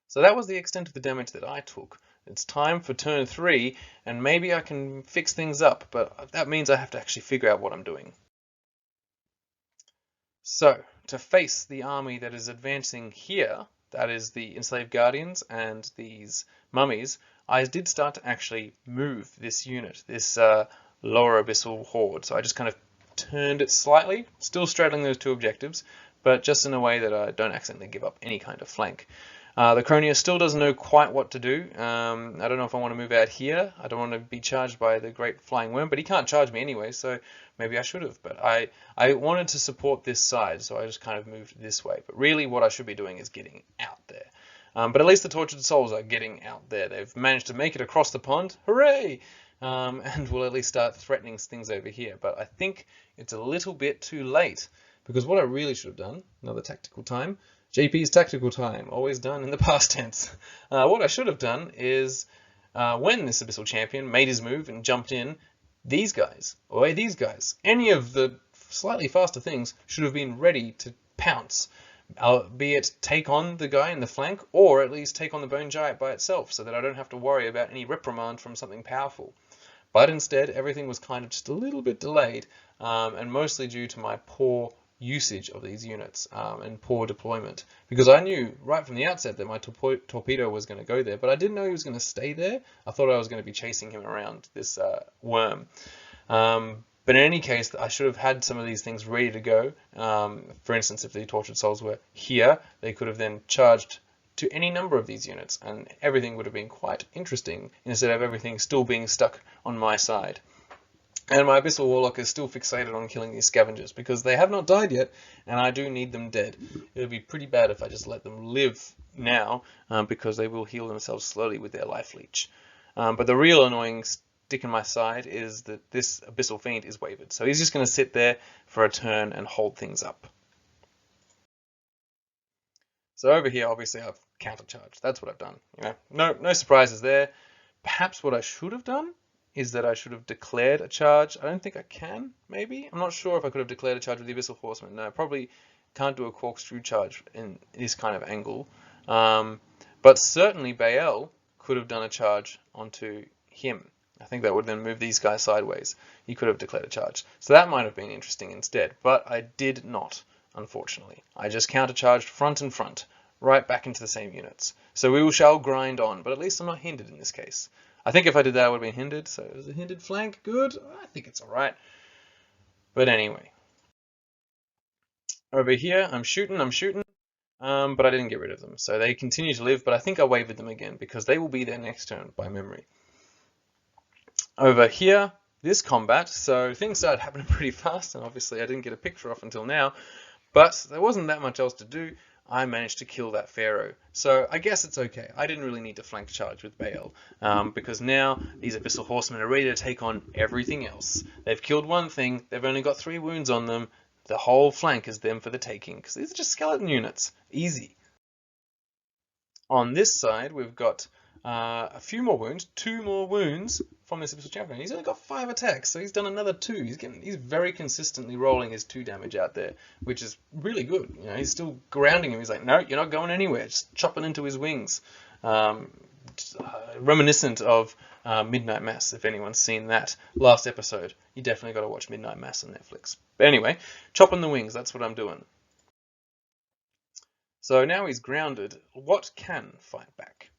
So that was the extent of the damage that I took. It's time for turn 3, and maybe I can fix things up, but that means I have to actually figure out what I'm doing. So, to face the army that is advancing here, that is the enslaved guardians and these mummies, I did start to actually move this unit, this lower abyssal horde. So I just kind of turned it slightly, still straddling those 2 objectives, but just in a way that I don't accidentally give up any kind of flank. The Cronius still doesn't know quite what to do. I don't know if I want to move out here. I don't want to be charged by the Great Flying Worm, but he can't charge me anyway, so maybe I should have. But I wanted to support this side, so I just kind of moved this way. But really what I should be doing is getting out there. But at least the Tortured Souls are getting out there. They've managed to make it across the pond. Hooray! And we'll at least start threatening things over here. But I think it's a little bit too late, because what I really should have done, another tactical time, JP's tactical time, always done in the past tense. What I should have done is, when this Abyssal Champion made his move and jumped in, these guys, or these guys, any of the slightly faster things should have been ready to pounce. Be it take on the guy in the flank, or at least take on the Bone Giant by itself, so that I don't have to worry about any reprimand from something powerful. But instead, everything was kind of just a little bit delayed, and mostly due to my poor usage of these units and poor deployment, because I knew right from the outset that my torpedo was going to go there, but I didn't know he was going to stay there. I thought I was going to be chasing him around this worm. But in any case, I should have had some of these things ready to go. For instance, if the Tortured Souls were here, they could have then charged to any number of these units, and everything would have been quite interesting, instead of everything still being stuck on my side. And my Abyssal Warlock is still fixated on killing these scavengers, because they have not died yet, and I do need them dead. It would be pretty bad if I just let them live now, because they will heal themselves slowly with their life leech. But the real annoying stick in my side is that this Abyssal Fiend is wavered, so he's just going to sit there for a turn and hold things up. So over here, obviously, I've countercharged. That's what I've done. No surprises there. Perhaps what I should have done is that I should have declared a charge. I don't think I can, maybe? I'm not sure if I could have declared a charge with the Abyssal Horseman. No, I probably can't do a corkscrew charge in this kind of angle. But certainly Bael could have done a charge onto him. I think that would then move these guys sideways. He could have declared a charge. So that might have been interesting instead, but I did not, unfortunately. I just countercharged front and front, right back into the same units. So we shall grind on, but at least I'm not hindered in this case. I think if I did that, I would have been hindered. So is a hindered flank good? I think it's alright. But anyway. Over here, I'm shooting. But I didn't get rid of them. So they continue to live, but I think I wavered them again, because they will be there next turn by memory. Over here, this combat, so things started happening pretty fast, and obviously I didn't get a picture off until now, but there wasn't that much else to do. I managed to kill that Pharaoh. So I guess it's okay. I didn't really need to flank charge with Bael, because now these Abyssal Horsemen are ready to take on everything else. They've killed one thing, they've only got 3 wounds on them, the whole flank is them for the taking, because these are just skeleton units. Easy. On this side, we've got a few more wounds, 2 more wounds from this Abyssal Champion. He's only got 5 attacks, so he's done another 2. He's very consistently rolling his 2 damage out there, which is really good. He's still grounding him. He's like, no, you're not going anywhere. Just chopping into his wings. Reminiscent of Midnight Mass, if anyone's seen that last episode. You definitely got to watch Midnight Mass on Netflix. But anyway, chopping the wings, that's what I'm doing. So now he's grounded. What can fight back?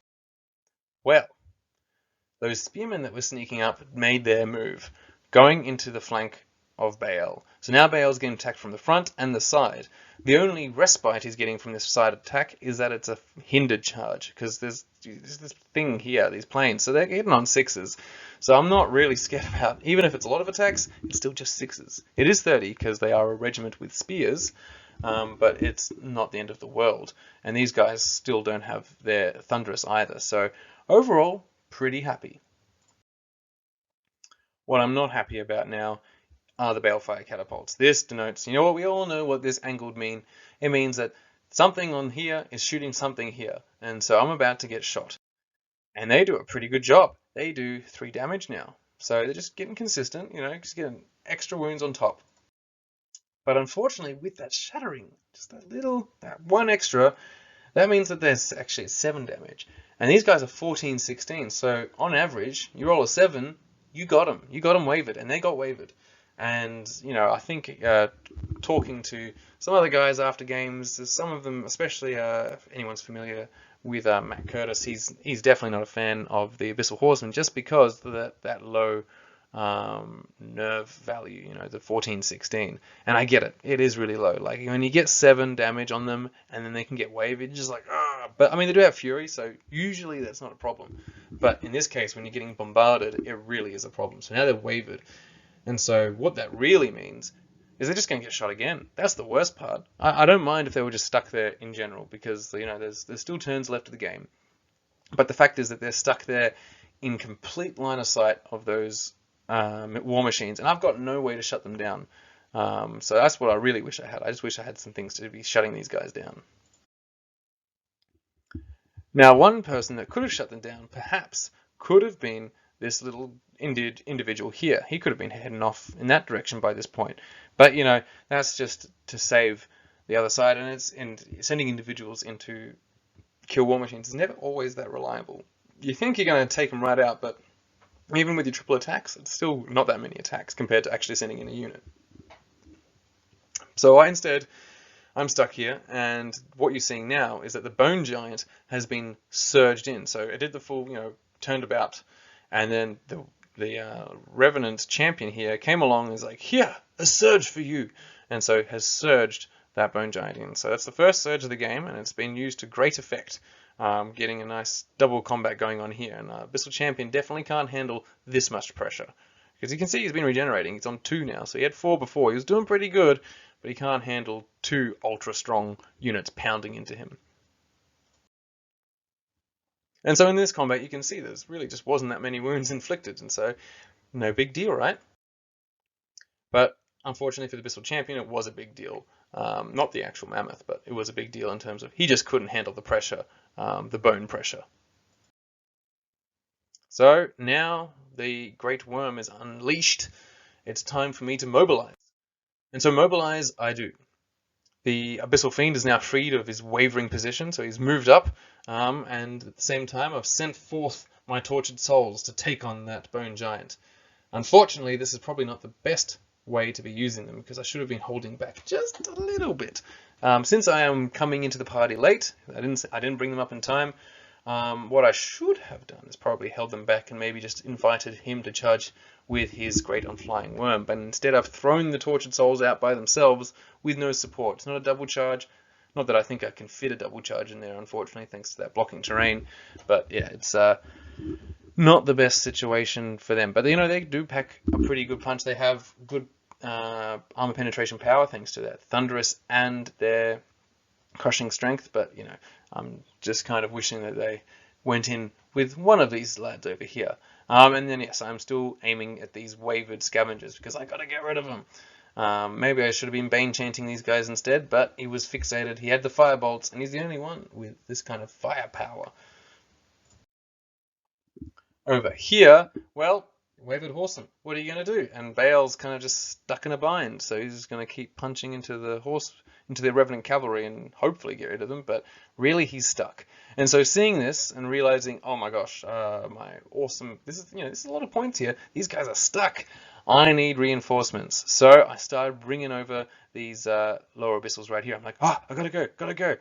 Well, those spearmen that were sneaking up made their move, going into the flank of Bael. So now Bael's getting attacked from the front and the side. The only respite he's getting from this side attack is that it's a hindered charge, because there's this thing here, these planes, so they're getting on 6s. So I'm not really scared about, even if it's a lot of attacks, it's still just 6s. It is 30, because they are a regiment with spears, but it's not the end of the world. And these guys still don't have their Thunderous either, so overall, pretty happy. What I'm not happy about now are the Balefire Catapults. This denotes, what we all know what this angle would mean. It means that something on here is shooting something here, and so I'm about to get shot. And they do a pretty good job. They do 3 damage now. So they're just getting consistent, just getting extra wounds on top. But unfortunately, with that shattering, just that 1 extra, that means that there's actually 7 damage. And these guys are 14, 16, so on average, you roll a 7, you got them. You got them wavered, and they got wavered. And, I think talking to some other guys after games, some of them, especially if anyone's familiar with Matt Curtis, he's definitely not a fan of the Abyssal Horseman, just because of that low nerve value, you know, the 14, 16. And I get it. It is really low. Like when you get 7 damage on them and then they can get wavered, just like, ah. But I mean, they do have fury, so usually that's not a problem. But in this case, when you're getting bombarded, it really is a problem. So now they're wavered. And so what that really means is they're just going to get shot again. That's the worst part. I don't mind if they were just stuck there in general, because, you know, there's still turns left of the game. But the fact is that they're stuck there in complete line of sight of those war machines, and I've got no way to shut them down. So that's what I really wish I had. I just wish I had some things to be shutting these guys down. Now, one person that could have shut them down, perhaps, could have been this little individual here. He could have been heading off in that direction by this point. But, you know, that's just to save the other side, and sending individuals into kill war machines is never always that reliable. You think you're going to take them right out, but even with your triple attacks, it's still not that many attacks compared to actually sending in a unit. So I'm stuck here, and what you're seeing now is that the Bone Giant has been surged in. So it did the full, you know, turned about, and then the Revenant champion here came along and was like, here, a surge for you, and so has surged that Bone Giant in. So that's the first surge of the game, and it's been used to great effect, getting a nice double combat going on here. And Abyssal Champion definitely can't handle this much pressure, because you can see he's been regenerating. He's on 2 now, so he had 4 before. He was doing pretty good, but he can't handle 2 ultra strong units pounding into him. And so in this combat, you can see there's really just wasn't that many wounds inflicted, and so no big deal, right? But unfortunately for the Abyssal Champion, it was a big deal. Not the actual mammoth, but it was a big deal in terms of he just couldn't handle the pressure, the bone pressure. So now the Great Worm is unleashed. It's time for me to mobilize. And so mobilize I do. The Abyssal Fiend is now freed of his wavering position, so he's moved up, and at the same time I've sent forth my Tortured Souls to take on that Bone Giant. Unfortunately, this is probably not the best way to be using them, because I should have been holding back just a little bit. Since I am coming into the party late, I didn't bring them up in time. What I should have done is probably held them back and maybe just invited him to charge with his Great Unflying Worm, but instead I've thrown the Tortured Souls out by themselves with no support. It's not a double charge. Not that I think I can fit a double charge in there, unfortunately, thanks to that blocking terrain. But yeah, it's not the best situation for them. But you know, they do pack a pretty good punch. They have good armor penetration power thanks to that Thunderous and their crushing strength. But you know, I'm just kind of wishing that they went in with one of these lads over here. And then yes, I'm still aiming at these wavered scavengers because I got to get rid of them. Maybe I should have been Bane chanting these guys instead, but he was fixated. He had the firebolts, and he's the only one with this kind of firepower. Over here, well, wavered Horseman. What are you going to do? And Bale's kind of just stuck in a bind, so he's just going to keep punching into the Revenant Cavalry and hopefully get rid of them, but really he's stuck. And so seeing this and realizing, oh my gosh, my awesome, this is a lot of points here. These guys are stuck. I need reinforcements. So I started bringing over these lower abyssals right here. I'm like, I gotta go.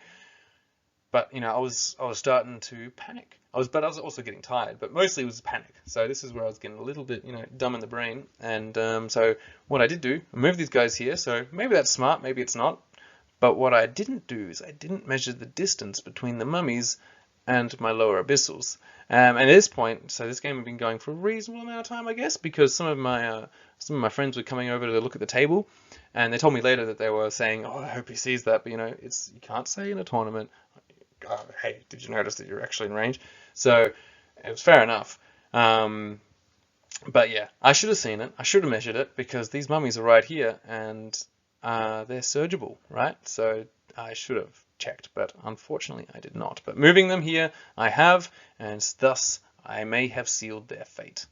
But you know, I was starting to panic. But I was also getting tired. But mostly it was panic. So this is where I was getting a little bit, dumb in the brain. And so what I did do, I moved these guys here. So maybe that's smart, maybe it's not. But what I didn't do is I didn't measure the distance between the mummies and my lower abyssals. And at this point, so this game had been going for a reasonable amount of time, I guess, because some of my friends were coming over to look at the table, and they told me later that they were saying, "Oh, I hope he sees that." But you can't say in a tournament, "Hey, did you notice that you're actually in range?" So it was fair enough. But yeah, I should have seen it. I should have measured it, because these mummies are right here, and they're surgible, right? So I should have checked, but unfortunately I did not. But moving them here, I have, and thus I may have sealed their fate.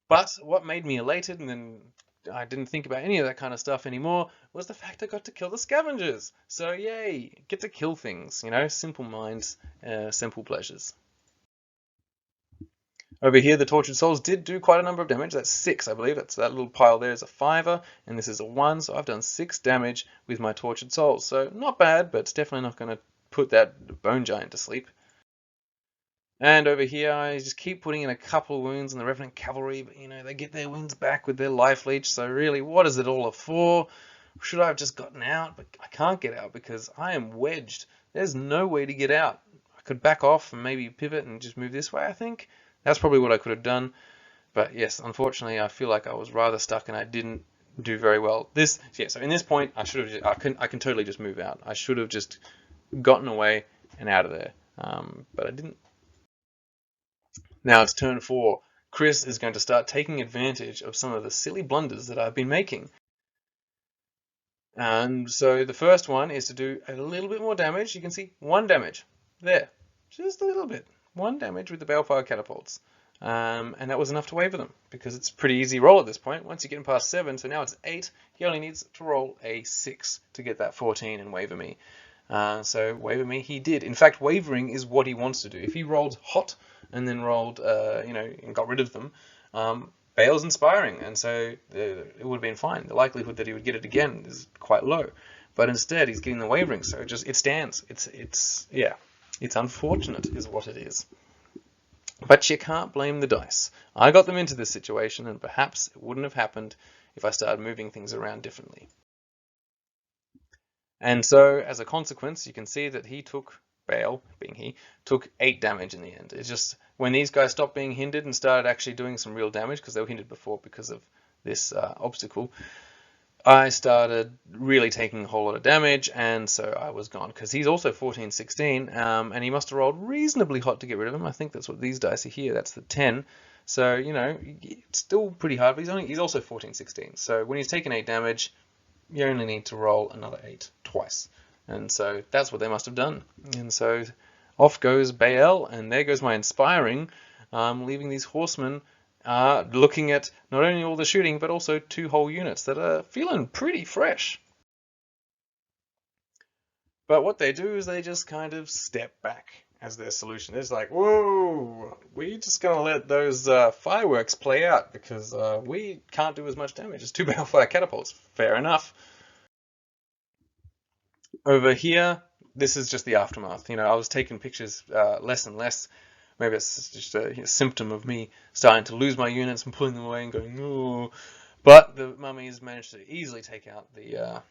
But what made me elated, and then I didn't think about any of that kind of stuff anymore, was the fact I got to kill the scavengers. So yay, get to kill things, simple minds, simple pleasures. Over here, the Tortured Souls did do quite a number of damage. That's 6, I believe. That little pile there is a 5er, and this is a 1, so I've done 6 damage with my Tortured Souls. So not bad, but it's definitely not going to put that Bone Giant to sleep. And over here, I just keep putting in a couple of wounds on the Revenant Cavalry, but they get their wounds back with their life leech, so really, what is it all for? Should I have just gotten out? But I can't get out because I am wedged. There's no way to get out. I could back off and maybe pivot and just move this way, I think. That's probably what I could have done. But yes, unfortunately, I feel like I was rather stuck and I didn't do very well. So in this point, I should have. I can totally just move out. I should have just gotten away and out of there. But I didn't. Now it's turn 4. Chris is going to start taking advantage of some of the silly blunders that I've been making. And so the first one is to do a little bit more damage. You can see 1 damage there, just a little bit. 1 damage with the Balefire Catapults. And that was enough to waver them because it's a pretty easy roll at this point. Once you get him past 7, so now it's 8, he only needs to roll a 6 to get that 14 and waver me. So waver me he did. In fact, wavering is what he wants to do. If he rolled hot and then rolled, and got rid of them, Bale's inspiring, and so it would have been fine. The likelihood that he would get it again is quite low, but instead he's getting the wavering, so it stands. It's unfortunate, is what it is. But you can't blame the dice. I got them into this situation, and perhaps it wouldn't have happened if I started moving things around differently. And so, as a consequence, you can see that Bale, being he, took 8 damage in the end. It's just when these guys stopped being hindered and started actually doing some real damage, because they were hindered before because of this obstacle, I started really taking a whole lot of damage, and so I was gone. Because he's also 14-16, and he must have rolled reasonably hot to get rid of him. I think that's what these dice are here. That's the 10. So, it's still pretty hard, but he's also 14-16. So when he's taken 8 damage, you only need to roll another 8 twice. And so that's what they must have done. And so off goes Bael, and there goes my inspiring, leaving these horsemen looking at not only all the shooting, but also 2 whole units that are feeling pretty fresh. But what they do is they just kind of step back as their solution. It's like, whoa, we're just going to let those fireworks play out because we can't do as much damage as 2 Balefire Catapults. Fair enough. Over here, this is just the aftermath. I was taking pictures less and less. Maybe it's just a symptom of me starting to lose my units and pulling them away and going, oh. But the mummies managed to easily take out the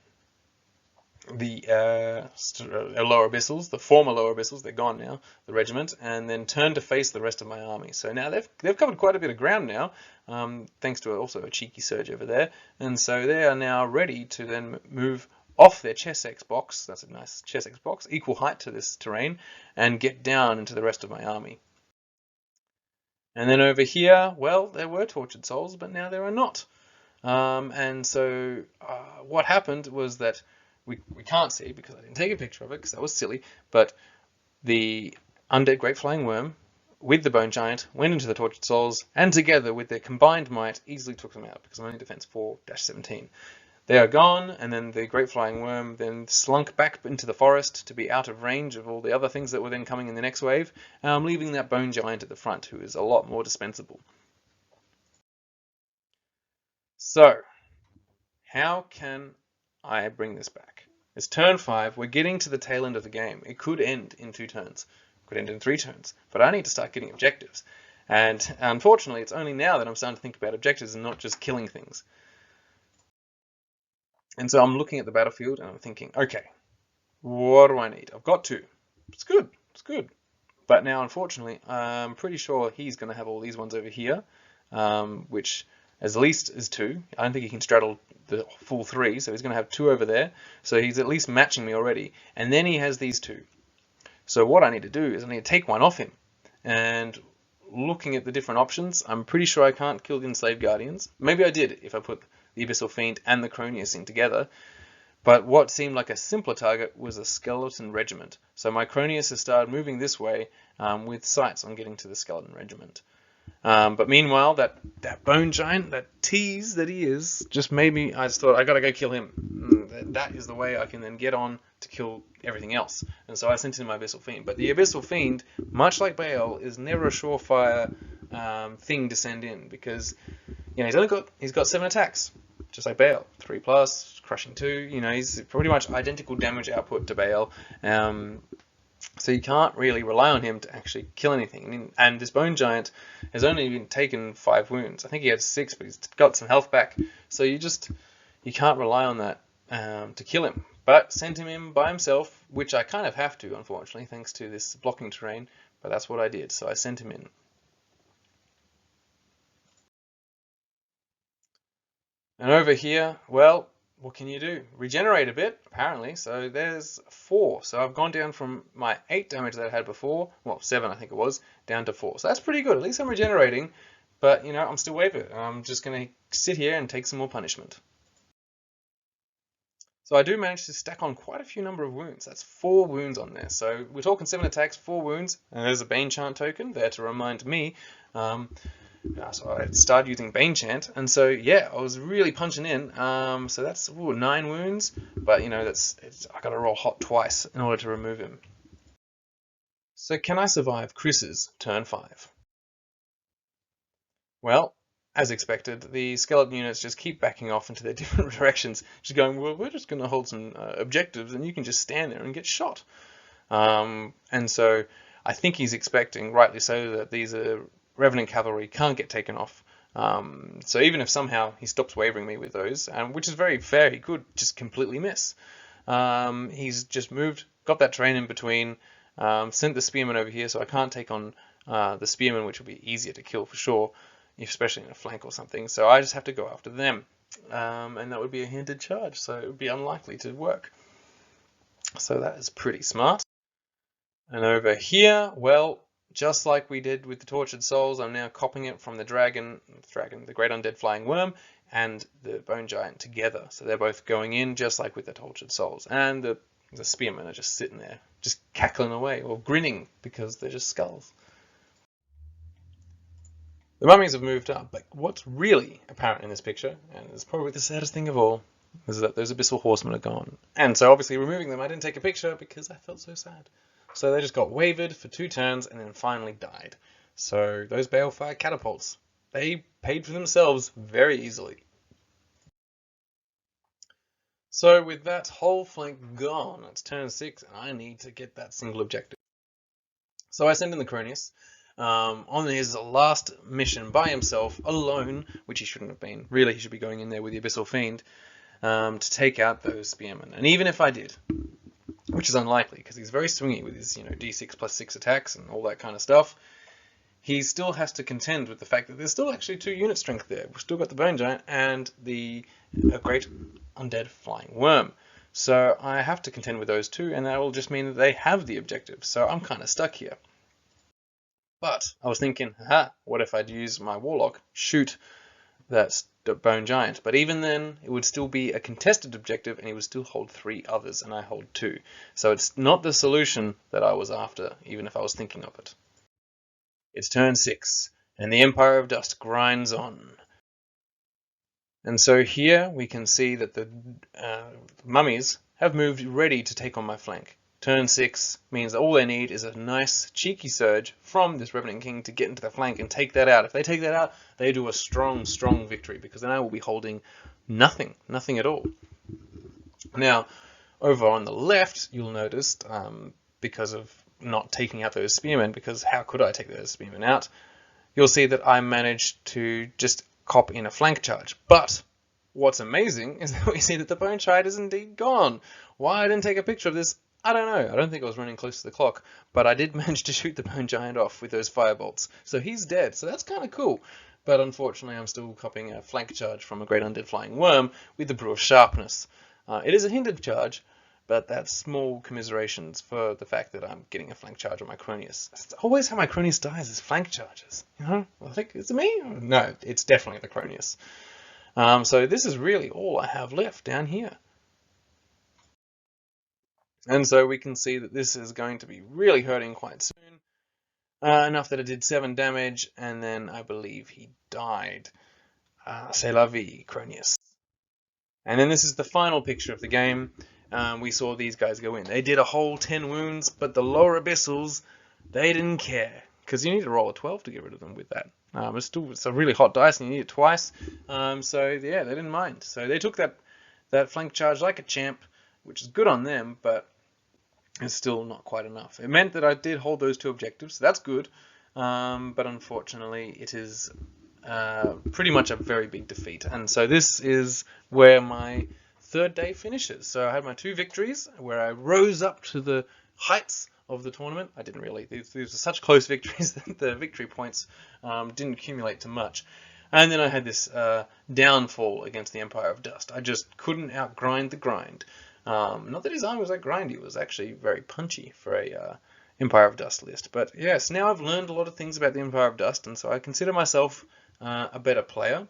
lower abyssals, the former lower abyssals. They're gone now, the regiment, and then turn to face the rest of my army. So now they've covered quite a bit of ground now, thanks to also a cheeky surge over there. And so they are now ready to then move off their Chessex box, that's a nice Chessex box, equal height to this terrain, and get down into the rest of my army. And then over here, well, there were tortured souls, but now there are not. And so what happened was that we can't see because I didn't take a picture of it because that was silly, but the undead Great Flying Worm with the Bone Giant went into the tortured souls and together with their combined might easily took them out because I'm only defense 4-17. They are gone, and then the Great Flying Worm then slunk back into the forest to be out of range of all the other things that were then coming in the next wave, leaving that Bone Giant at the front, who is a lot more dispensable. So, how can I bring this back? It's turn 5, we're getting to the tail end of the game. It could end in 2 turns, it could end in 3 turns, but I need to start getting objectives. And unfortunately, it's only now that I'm starting to think about objectives and not just killing things. And so I'm looking at the battlefield and I'm thinking, okay, what do I need? I've got 2. It's good. It's good. But now, unfortunately, I'm pretty sure he's going to have all these ones over here, which at least is 2. I don't think he can straddle the full 3, so he's going to have 2 over there. So he's at least matching me already. And then he has these 2. So what I need to do is I need to take one off him. And looking at the different options, I'm pretty sure I can't kill the Enslaved Guardians. Maybe I did if I put the Abyssal Fiend and the Cronius in together. But what seemed like a simpler target was a Skeleton Regiment. So my Cronius has started moving this way with sights on getting to the Skeleton Regiment. But meanwhile, that Bone Giant, that tease that he is, just made me, I just thought, I gotta go kill him. That is the way I can then get on to kill everything else. And so I sent in my Abyssal Fiend. But the Abyssal Fiend, much like Baal, is never a surefire thing to send in because he's got 7 attacks, just like Baal, 3+, crushing 2. He's pretty much identical damage output to Baal. So you can't really rely on him to actually kill anything. And this bone giant has only been taken 5 wounds. I think he had 6, but he's got some health back. So you can't rely on that to kill him. But send him in by himself, which I kind of have to, unfortunately, thanks to this blocking terrain. But that's what I did, so I sent him in. And over here, well, what can you do? Regenerate a bit, apparently. So there's 4. So I've gone down from my 8 damage that I had before, well, 7 I think it was, down to 4. So that's pretty good. At least I'm regenerating. But, you know, I'm still wavered. I'm just going to sit here and take some more punishment. So I do manage to stack on quite a few number of wounds. That's 4 wounds on there. So we're talking 7 attacks, 4 wounds. And there's a Bane Chant token there to remind me. So I started using Bane Chant, and so yeah, I was really punching in. So that's 9 wounds, but you know I got to roll hot twice in order to remove him. So can I survive Chris's turn 5? Well, as expected, the skeleton units just keep backing off into their different directions, just going, well, we're just going to hold some objectives, and you can just stand there and get shot. And so I think he's expecting, rightly so, that these are Revenant Cavalry can't get taken off. So even if somehow he stops wavering me with those, which is very fair, he could just completely miss. He's just moved, got that train in between, sent the Spearman over here, so I can't take on the Spearman, which will be easier to kill for sure, especially in a flank or something. So I just have to go after them. And that would be a hindered charge, so it would be unlikely to work. So that is pretty smart. And over here, well, just like we did with the Tortured Souls, I'm now copying it from the dragon, the Great Undead Flying Worm, and the Bone Giant together. So they're both going in, just like with the Tortured Souls. And the Spearmen are just sitting there, just cackling away, or grinning, because they're just skulls. The mummies have moved up, but what's really apparent in this picture, and it's probably the saddest thing of all, is that those Abyssal Horsemen are gone. And so obviously removing them, I didn't take a picture because I felt so sad. So they just got wavered for 2 turns and then finally died. So those Balefire catapults, they paid for themselves very easily. So with that whole flank gone, it's turn 6 and I need to get that single objective. So I send in the Cronius on his last mission by himself, alone, which he shouldn't have been. Really, he should be going in there with the Abyssal Fiend to take out those Spearmen. And even if I did, which is unlikely because he's very swingy with his, d6 plus 6 attacks and all that kind of stuff, he still has to contend with the fact that there's still actually 2 unit strength there. We've still got the Bone Giant and the Great Undead Flying Worm. So I have to contend with those 2, and that will just mean that they have the objective. So I'm kind of stuck here. But I was thinking, what if I'd use my Warlock, shoot that Bone Giant? But even then, it would still be a contested objective, and he would still hold 3 others, and I hold 2. So it's not the solution that I was after, even if I was thinking of it. It's turn 6, and the Empire of Dust grinds on. And so here we can see that the mummies have moved ready to take on my flank. Turn 6 means that all they need is a nice cheeky surge from this Revenant King to get into the flank and take that out. If they take that out, they do a strong, strong victory, because then I will be holding nothing at all. Now, over on the left, you'll notice, because of not taking out those Spearmen, because how could I take those Spearmen out, you'll see that I managed to just cop in a flank charge. But what's amazing is that we see that the Bone Giant is indeed gone. Why I didn't take a picture of this, I don't know. I don't think I was running close to the clock, but I did manage to shoot the Bone Giant off with those firebolts. So he's dead, so that's kind of cool. But unfortunately, I'm still copying a flank charge from a Great Undead Flying Worm with the Brew of Sharpness. It is a hindered charge, but that's small commiserations for the fact that I'm getting a flank charge on my Cronius. That's always how my Cronius dies, is flank charges. I think, is it me? No, it's definitely the Cronius. So this is really all I have left down here. And so we can see that this is going to be really hurting quite soon. Enough that it did 7 damage, and then I believe he died. C'est la vie, Cronius. And then this is the final picture of the game. We saw these guys go in. They did a whole 10 wounds, but the lower Abyssals, they didn't care. Because you need to roll a 12 to get rid of them with that. It's a really hot dice, and you need it twice. So yeah, they didn't mind. So they took that flank charge like a champ, which is good on them, but is still not quite enough. It meant that I did hold those 2 objectives, so that's good, but unfortunately it is pretty much a very big defeat. And so this is where my 3rd day finishes. So I had my 2 victories where I rose up to the heights of the tournament. I didn't really. These are such close victories that the victory points didn't accumulate to much. And then I had this downfall against the Empire of Dust. I just couldn't outgrind the grind. Not that his army was that grindy, it was actually very punchy for a Empire of Dust list. But yes, now I've learned a lot of things about the Empire of Dust, and so I consider myself a better player.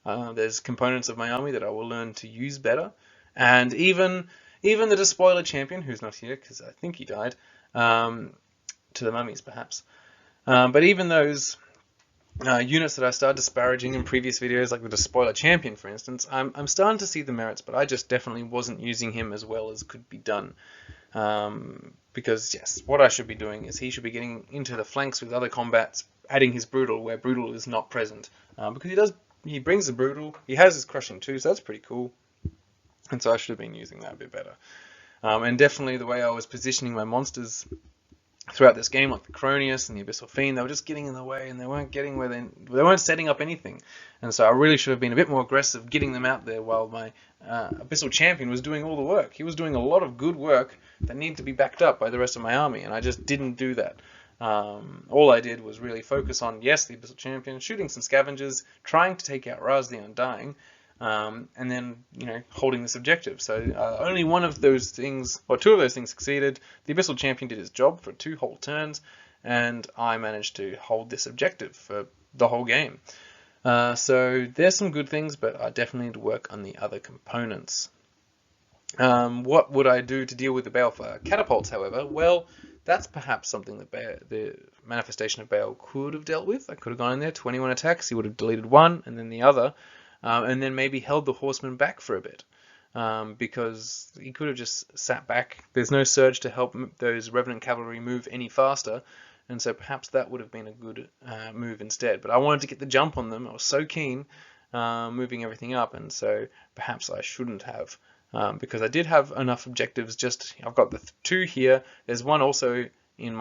There's components of my army that I will learn to use better, and even the Despoiler champion, who's not here because I think he died, to the mummies perhaps. But even those units that I started disparaging in previous videos, like the Despoiler champion, for instance, I'm starting to see the merits, but I just definitely wasn't using him as well as could be done. Because yes, what I should be doing is he should be getting into the flanks with other combats, adding his brutal where brutal is not present, because he brings the brutal, he has his crushing too, so that's pretty cool. And so I should have been using that a bit better. And definitely the way I was positioning my monsters throughout this game, like the Cronius and the Abyssal Fiend, they were just getting in the way, and they weren't getting where they weren't setting up anything. And so I really should have been a bit more aggressive, getting them out there while my Abyssal Champion was doing all the work. He was doing a lot of good work that needed to be backed up by the rest of my army, and I just didn't do that. All I did was really focus on, yes, the Abyssal Champion, shooting some scavengers, trying to take out Raz the Undying, and then, holding this objective. So only one of those things, or 2 of those things succeeded. The Abyssal Champion did his job for 2 whole turns, and I managed to hold this objective for the whole game. So there's some good things, but I definitely need to work on the other components. What would I do to deal with the Balefire catapults, however? Well, that's perhaps something that the Manifestation of Baal could have dealt with. I could have gone in there, 21 attacks, he would have deleted 1, and then the other, and then maybe held the horsemen back for a bit, because he could have just sat back. There's no surge to help those Revenant cavalry move any faster, and so perhaps that would have been a good move instead. But I wanted to get the jump on them. I was so keen moving everything up, and so perhaps I shouldn't have, because I did have enough objectives. I've got the 2 here. There's 1 also in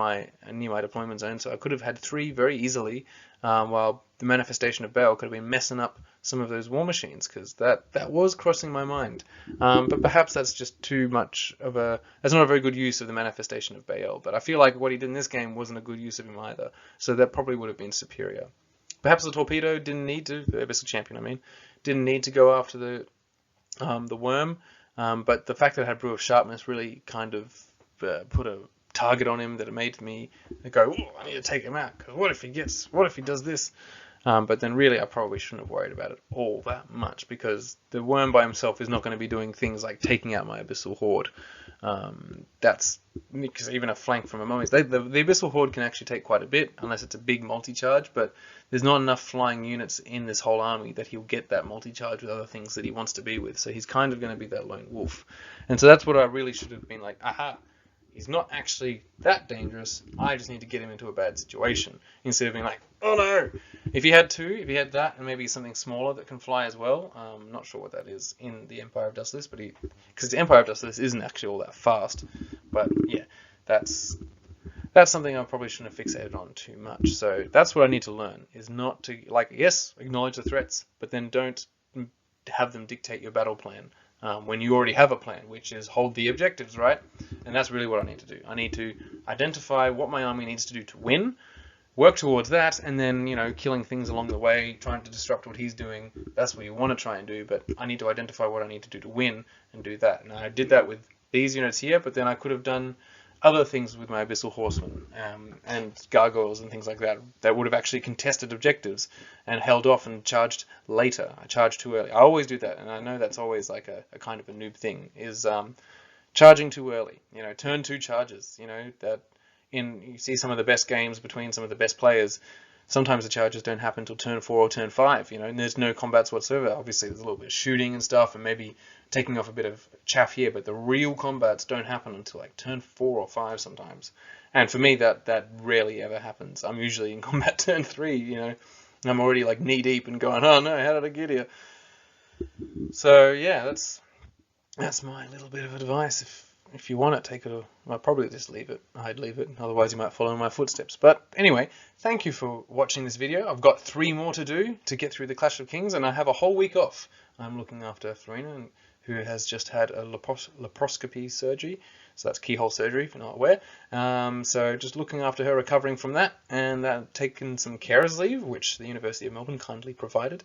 near my deployment zone, so I could have had 3 very easily, while the Manifestation of Baal could have been messing up some of those war machines, because that was crossing my mind. But perhaps that's just too much of that's not a very good use of the Manifestation of Baal. But I feel like what he did in this game wasn't a good use of him either, so that probably would have been superior. Perhaps the Torpedo didn't need to, the Abyssal Champion, didn't need to go after the worm, but the fact that it had Brew of Sharpness really kind of put a target on him that it made me go, oh, I need to take him out, because what if he does this? But then really I probably shouldn't have worried about it all that much, because the worm by himself is not going to be doing things like taking out my Abyssal Horde. That's because even a flank from a mummies, the Abyssal Horde can actually take quite a bit, unless it's a big multi-charge, but there's not enough flying units in this whole army that he'll get that multi-charge with other things that he wants to be with, so he's kind of going to be that lone wolf. And so that's what I really should have been like, aha, he's not actually that dangerous, I just need to get him into a bad situation, instead of being like, oh no! If he had that, and maybe something smaller that can fly as well, I'm not sure what that is in the Empire of Dust list, but because the Empire of Dust list isn't actually all that fast, but yeah, that's something I probably shouldn't have fixated on too much. So that's what I need to learn, is not to, yes, acknowledge the threats, but then don't have them dictate your battle plan. When you already have a plan, which is hold the objectives, right? And that's really what I need to do. I need to identify what my army needs to do to win, work towards that, and then, killing things along the way, trying to disrupt what he's doing. That's what you want to try and do, but I need to identify what I need to do to win and do that. And I did that with these units here, but then I could have done other things with my Abyssal Horsemen and Gargoyles and things like that would have actually contested objectives and held off and charged later. I charged too early. I always do that, and I know that's always like a kind of a noob thing, is charging too early. Turn 2 charges. You see some of the best games between some of the best players. Sometimes the charges don't happen until turn 4 or turn 5, and there's no combats whatsoever. Obviously, there's a little bit of shooting and stuff, and maybe taking off a bit of chaff here, but the real combats don't happen until like turn 4 or 5 sometimes. And for me, that rarely ever happens. I'm usually in combat turn 3, I'm already like knee deep and going, oh no, how did I get here? So yeah, that's my little bit of advice. If if you want it, take it. I'll probably just leave it. I'd leave it. Otherwise, you might follow in my footsteps. But anyway, thank you for watching this video. I've got 3 more to do to get through the Clash of Kings, and I have a whole week off. I'm looking after Farina, who has just had a laparoscopy surgery. So that's keyhole surgery, if you're not aware. So just looking after her, recovering from that, and taking some carers leave, which the University of Melbourne kindly provided.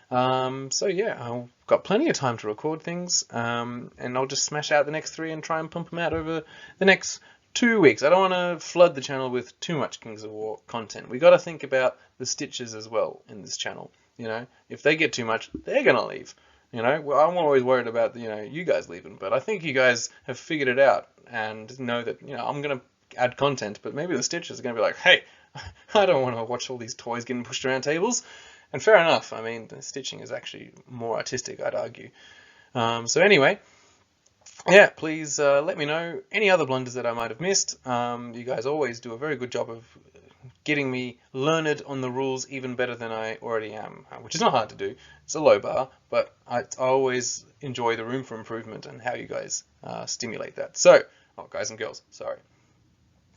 So yeah, I've got plenty of time to record things, and I'll just smash out the next 3 and try and pump them out over the next 2 weeks. I don't want to flood the channel with too much Kings of War content. We got to think about the stitches as well in this channel. You know, if they get too much, they're gonna leave. You know, well, I'm always worried about you guys leaving, but I think you guys have figured it out and know that I'm gonna add content, but maybe the stitches are gonna be like, hey, I don't want to watch all these toys getting pushed around tables. And fair enough. I mean, the stitching is actually more artistic, I'd argue. So anyway, yeah, please let me know any other blunders that I might have missed. You guys always do a very good job of getting me learned on the rules even better than I already am, which is not hard to do. It's a low bar, but I always enjoy the room for improvement and how you guys stimulate that. So, guys and girls, sorry.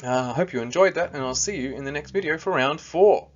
I hope you enjoyed that, and I'll see you in the next video for round 4.